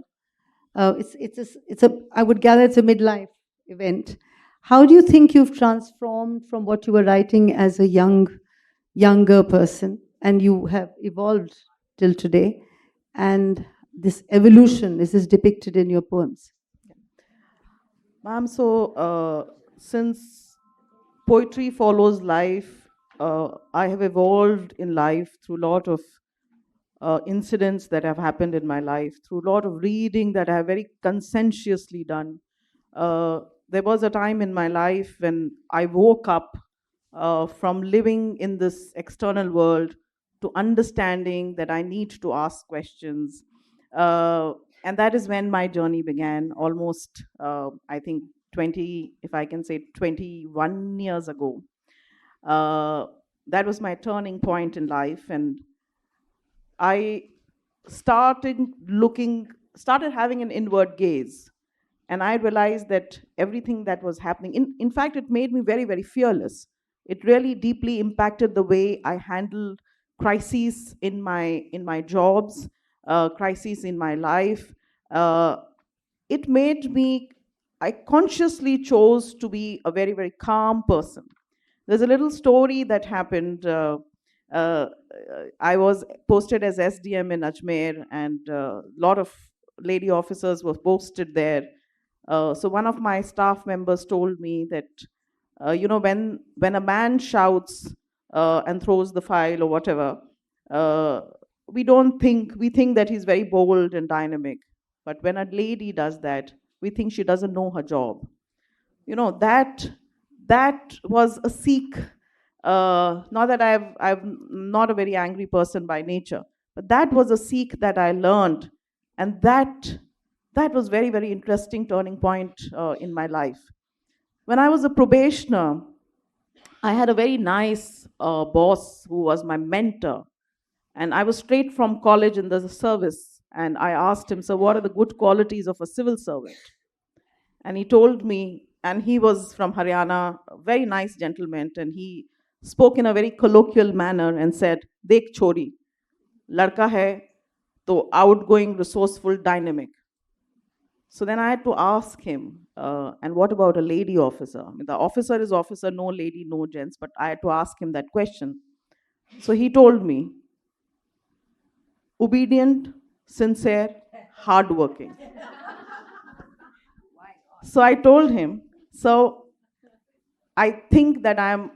[SPEAKER 2] I would gather it's a midlife event. How do you think you've transformed from what you were writing as a younger person, and you have evolved till today? And this evolution, is this depicted in your poems?
[SPEAKER 6] Ma'am, since poetry follows life, I have evolved in life through a lot of incidents that have happened in my life, through a lot of reading that I have very conscientiously done. There was a time in my life when I woke up from living in this external world to understanding that I need to ask questions. And that is when my journey began, almost, I think, 20, if I can say 21 years ago. That was my turning point in life. And I started having an inward gaze. And I realized that everything that was happening, in fact, it made me very, very fearless. It really deeply impacted the way I handled crises in my jobs, crises in my life. It made me, I consciously chose to be a very, very calm person. There's a little story that happened. I was posted as SDM in Ajmer, and a lot of lady officers were posted there. So one of my staff members told me that, when a man shouts and throws the file or whatever, we think that he's very bold and dynamic. But when a lady does that, we think she doesn't know her job. That was a seek. Not that I'm not a very angry person by nature, but that was a seek that I learned, and that was very, very interesting turning point in my life. When I was a probationer, I had a very nice boss who was my mentor, and I was straight from college in the service, and I asked him, "So, what are the good qualities of a civil servant?" And he told me, and he was from Haryana, a very nice gentleman, and he spoke in a very colloquial manner and said, "Dekh chori, ladka hai, to outgoing, resourceful, dynamic." So then I had to ask him, and what about a lady officer? I mean, the officer is officer, no lady, no gents, but I had to ask him that question. So he told me, obedient, sincere, hardworking. So I told him, so I think that I'm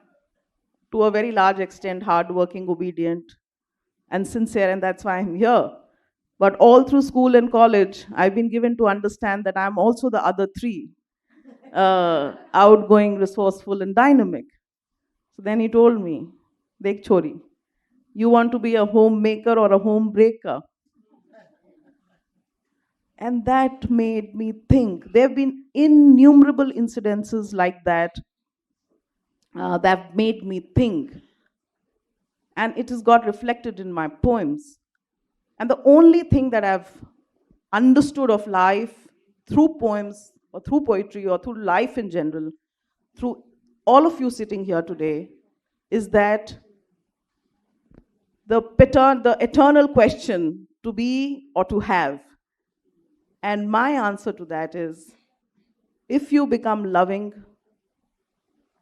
[SPEAKER 6] to a very large extent hardworking, obedient, and sincere, and that's why I'm here. But all through school and college, I've been given to understand that I'm also the other three, outgoing, resourceful, and dynamic. So then he told me, Dekh chori, you want to be a homemaker or a home breaker? And that made me think. There have been innumerable incidences like that that made me think. And it has got reflected in my poems. And the only thing that I've understood of life through poems or through poetry or through life in general, through all of you sitting here today, is that the eternal question, to be or to have. And my answer to that is, if you become loving,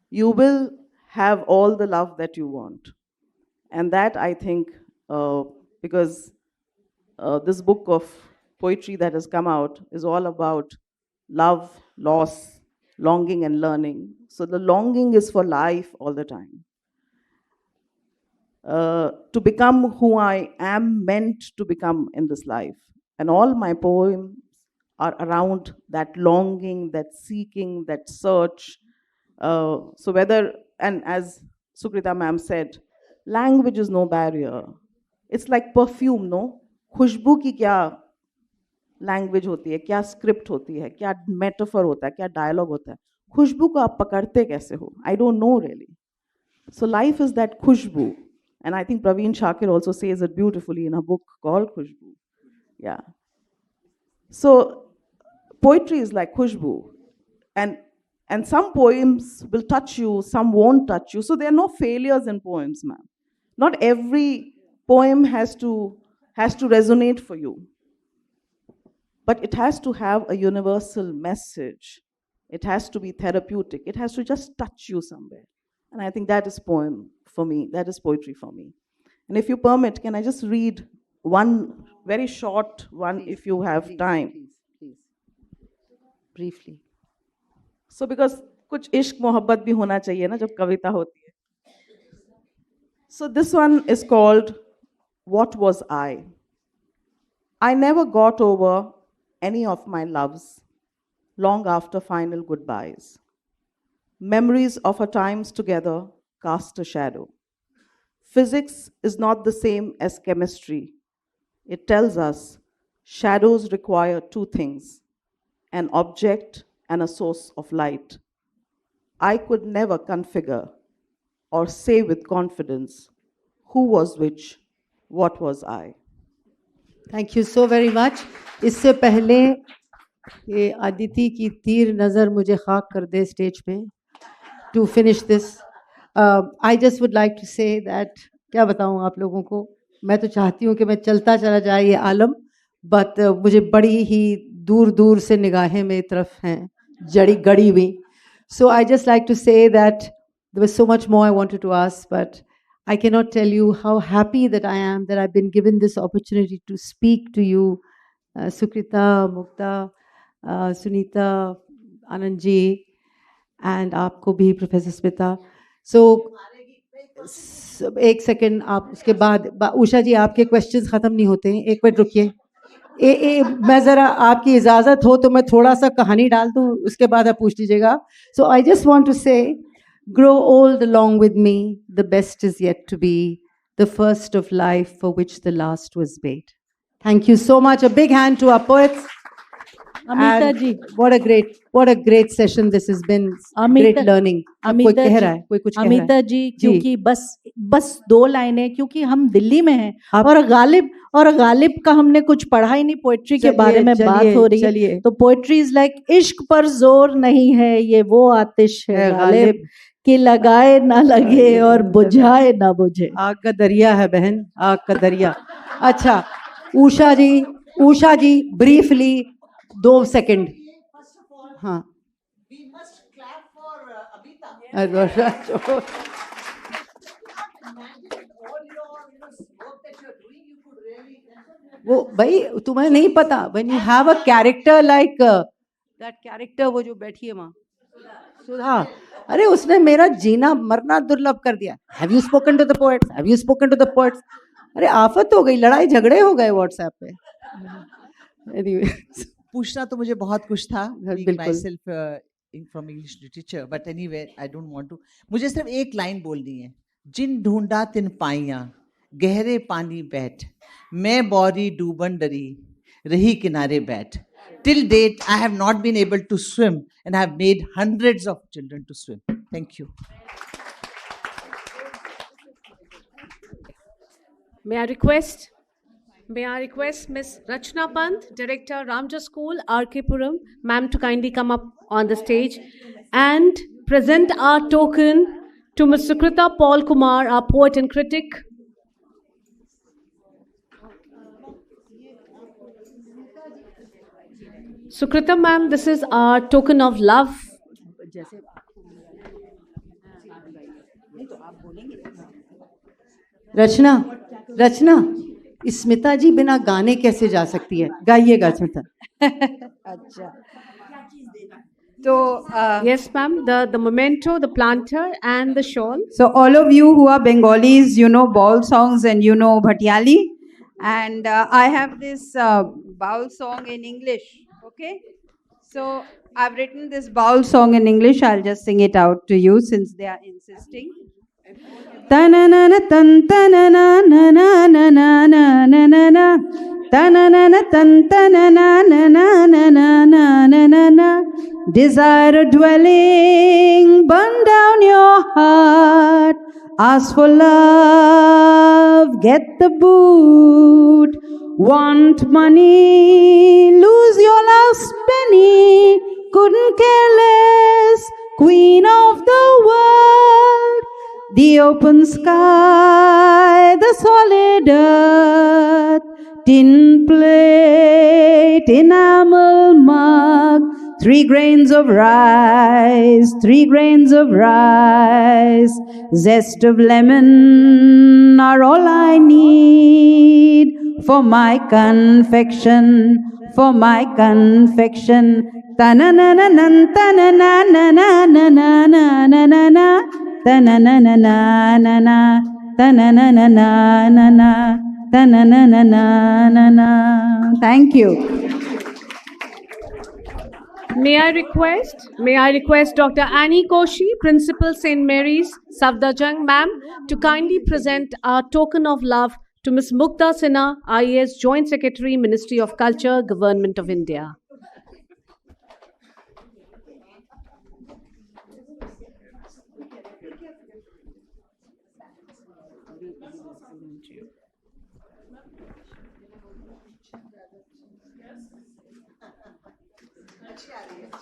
[SPEAKER 6] you will have all the love that you want. And that, I think, because this book of poetry that has come out is all about love, loss, longing and learning. So the longing is for life all the time. To become who I am meant to become in this life. And all my poems are around that longing, that seeking, that search. So whether, and as Sukrita ma'am said, language is no barrier. It's like perfume, no? खुशबू की क्या language होती है, क्या script होती है, क्या metaphor होता है, क्या डायलॉग होता है, खुशबू को आप पकड़ते कैसे हो? I don't know really. So life is that khushbu. And I think Praveen Shakir also says it beautifully in a book called Khushbu. Yeah. So poetry is like khushbu. And some poems will touch you, some won't touch you. So there are no failures in poems, ma'am. Not every poem has to resonate for you. But it has to have a universal message. It has to be therapeutic. It has to just touch you somewhere. And I think that is poem for me. That is poetry for me. And if you permit, can I just read one very short one, if you have time?
[SPEAKER 2] Please. Briefly.
[SPEAKER 6] So because कुछ इश्क मोहब्बत भी होना चाहिए ना जब कविता होती है. So this one is called What Was I? I never got over any of my loves long after final goodbyes. Memories of our times together cast a shadow. Physics is not the same as chemistry. It tells us shadows require two things, an object and a source of light. I could never configure or say with confidence who was which, what was I.
[SPEAKER 2] Thank you so very much. इससे पहले ये अदिति की तीर नज़र मुझे खाक कर दे stage पे. To finish this, I just would like to say that क्या बताऊँ आप लोगों को, मैं तो चाहती हूँ कि मैं चलता चला जाए ये आलम, but मुझे बड़ी ही दूर दूर से निगाहें मेरी तरफ हैं जड़ी गड़ी हुई. So I just like to say that there was so much more I wanted to ask, but I cannot tell you how happy that I am that I've been given this opportunity to speak to you, Sukrita, Mukta, Sunita, Anand ji, and आपको भी professor Smita. So एक second आप उसके बाद उषा जी आपके questions खत्म नहीं होते हैं, एक मिनट रुकिए. मैं ज़रा आपकी इजाज़त हो तो मैं थोड़ा सा कहानी डाल दूँ, उसके बाद आप पूछ लीजिएगा. So I just want to say, grow old along with me, the best is yet to be, the first of life for which the last was made. Thank you so much. A big hand to our poets.
[SPEAKER 7] Amita
[SPEAKER 2] And
[SPEAKER 7] ji,
[SPEAKER 2] what a great session this has been.
[SPEAKER 7] Amita-
[SPEAKER 2] Great learning. कोई
[SPEAKER 7] अमिता
[SPEAKER 2] कह
[SPEAKER 7] जी-
[SPEAKER 2] रहा है, कोई कुछ कह रहा है.
[SPEAKER 7] अमिता जी, क्योंकि बस 2 लाइनें, क्योंकि हम दिल्ली में हैं
[SPEAKER 2] आप-
[SPEAKER 7] और गालिब का हमने कुछ पढ़ा ही नहीं, पोएट्री के बारे में बात हो रही है.
[SPEAKER 2] चलिए
[SPEAKER 7] तो पोएट्री इज लाइक इश्क पर जोर नहीं है, ये वो आतिश है गालिब कि लगाए ना लगे और बुझाए ना बुझे.
[SPEAKER 2] आग का दरिया है बहन, आग का दरिया. अच्छा, उषा जी ब्रीफली 2 सेकंड. हाँ, वो भाई तुम्हें नहीं पता, when you have a character like that character, वो जो बैठी है वहाँ सुधा, अरे उसने मेरा जीना मरना दुर्लभ कर दिया. Have you spoken to the poets? Have you spoken to the poets? अरे आफत हो गई, लड़ाई झगड़े हो गए व्हाट्सएप पे. Anyway.
[SPEAKER 8] पूछना तो मुझे बहुत कुछ था,
[SPEAKER 2] बिल्कुल.
[SPEAKER 8] myself from English literature, but anyway I don't want to. मुझे सिर्फ एक लाइन बोलनी है. जिन ढूंढा तिन पाइयां गहरे पानी बैठ, मैं बौरी डूबन डरी रही किनारे बैठ. Till date I have not been able to swim and I have made hundreds of children to swim. Thank you.
[SPEAKER 1] May I request Miss Rachna Pant, Director, Ramja School, R.K. Puram, ma'am, to kindly come up on the stage and present our token to Ms. Sukrita Paul Kumar, our poet and critic. Sukrita ma'am, this is our token of love.
[SPEAKER 2] रचना, स्मिता जी बिना गाने कैसे जा सकती है? गाइएगा स्मिता.
[SPEAKER 7] अच्छा,
[SPEAKER 4] So,
[SPEAKER 1] Yes, ma'am. The memento, the planter, and the shawl.
[SPEAKER 4] so all of you who are Bengalis, you know baul songs and you know bhatyali. And I have this baul song in English. Okay. So I've written this baul song in English. I'll just sing it out to you since they are insisting. Ta-na-na-na, tan, ta-na-na, na-na, na-na, na-na, na-na. Ta-na-na-na, tan, ta-na-na, na-na, na-na, na-na, na-na. Desire a dwelling, burn down your heart. Ask for love, get the boot. Want money, lose your last penny. Couldn't care less, queen of the world. The open sky, the solid earth, tin plate, enamel mug, 3 grains of rice, 3 grains of rice, zest of lemon are all I need for my confection, for my confection. Ta-na-na-na-na, ta-na-na-na-na-na-na-na-na-na-na. Ta-na-na-na-na-na-na, ta-na-na-na-na-na-na, ta-na-na-na-na-na-na. Thank you.
[SPEAKER 1] May I request Dr. Annie Koshi, Principal St. Mary's, Safdarjung, ma'am, to kindly present our token of love to Ms. Mukta Sinha, IAS Joint Secretary, Ministry of Culture, Government of India.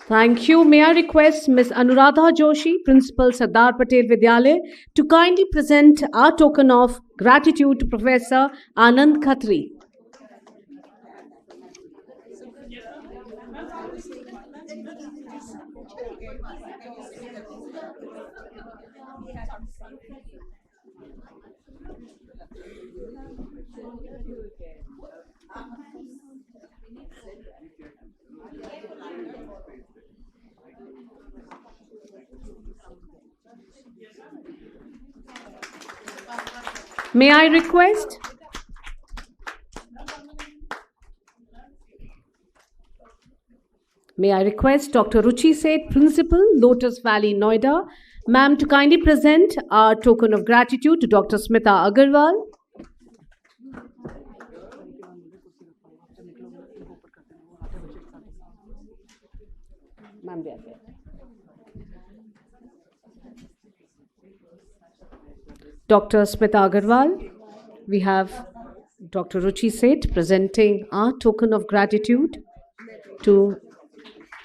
[SPEAKER 1] Thank you. May I request Ms. Anuradha Joshi, Principal Sardar Patel Vidyalaya, to kindly present our token of gratitude to Professor Anand Khatri. May I request Dr. Ruchi Seth, Principal, Lotus Valley, Noida, ma'am, to kindly present our token of gratitude to Dr. Smita Agarwal. Ma'am, they are there. Dr. Smita Agarwal, we have Dr. Ruchi Seth presenting our token of gratitude to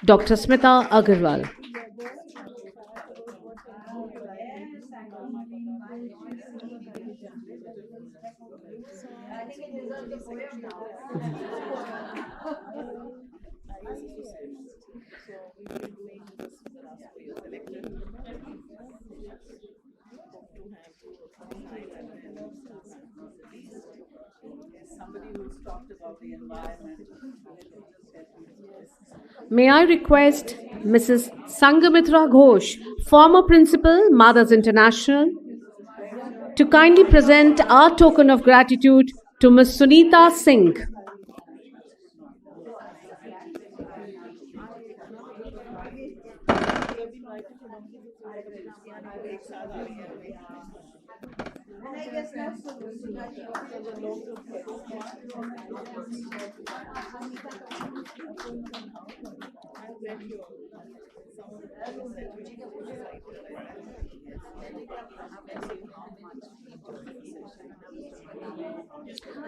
[SPEAKER 1] Dr. Smita Agarwal. May I request Mrs. Sangamitra Ghosh, former principal, Mothers International, to kindly present our token of gratitude to Ms. Sunita Singh.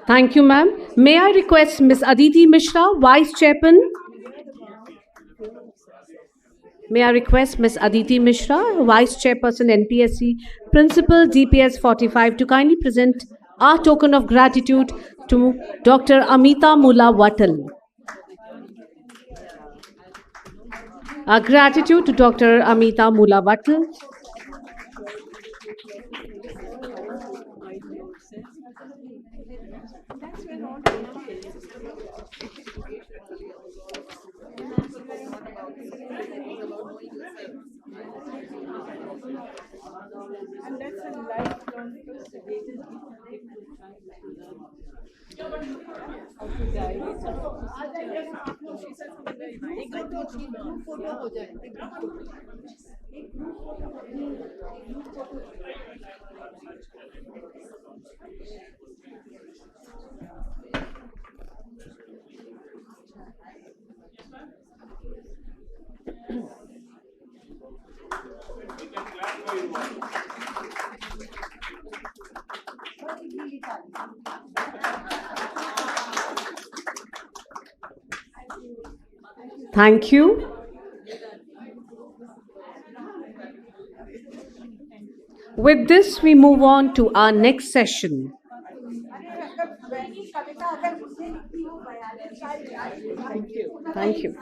[SPEAKER 1] Thank you, ma'am. May I request Ms. Aditi Mishra, Vice Chairman? May I request Ms. Aditi Mishra, Vice Chairperson, NPSC, Principal, DPS 45, to kindly present our token of gratitude to Dr. Amita Mula Watal. Our gratitude to Dr. Amita Mula Watal. Thank you. With this, we move on to our next session. Thank you.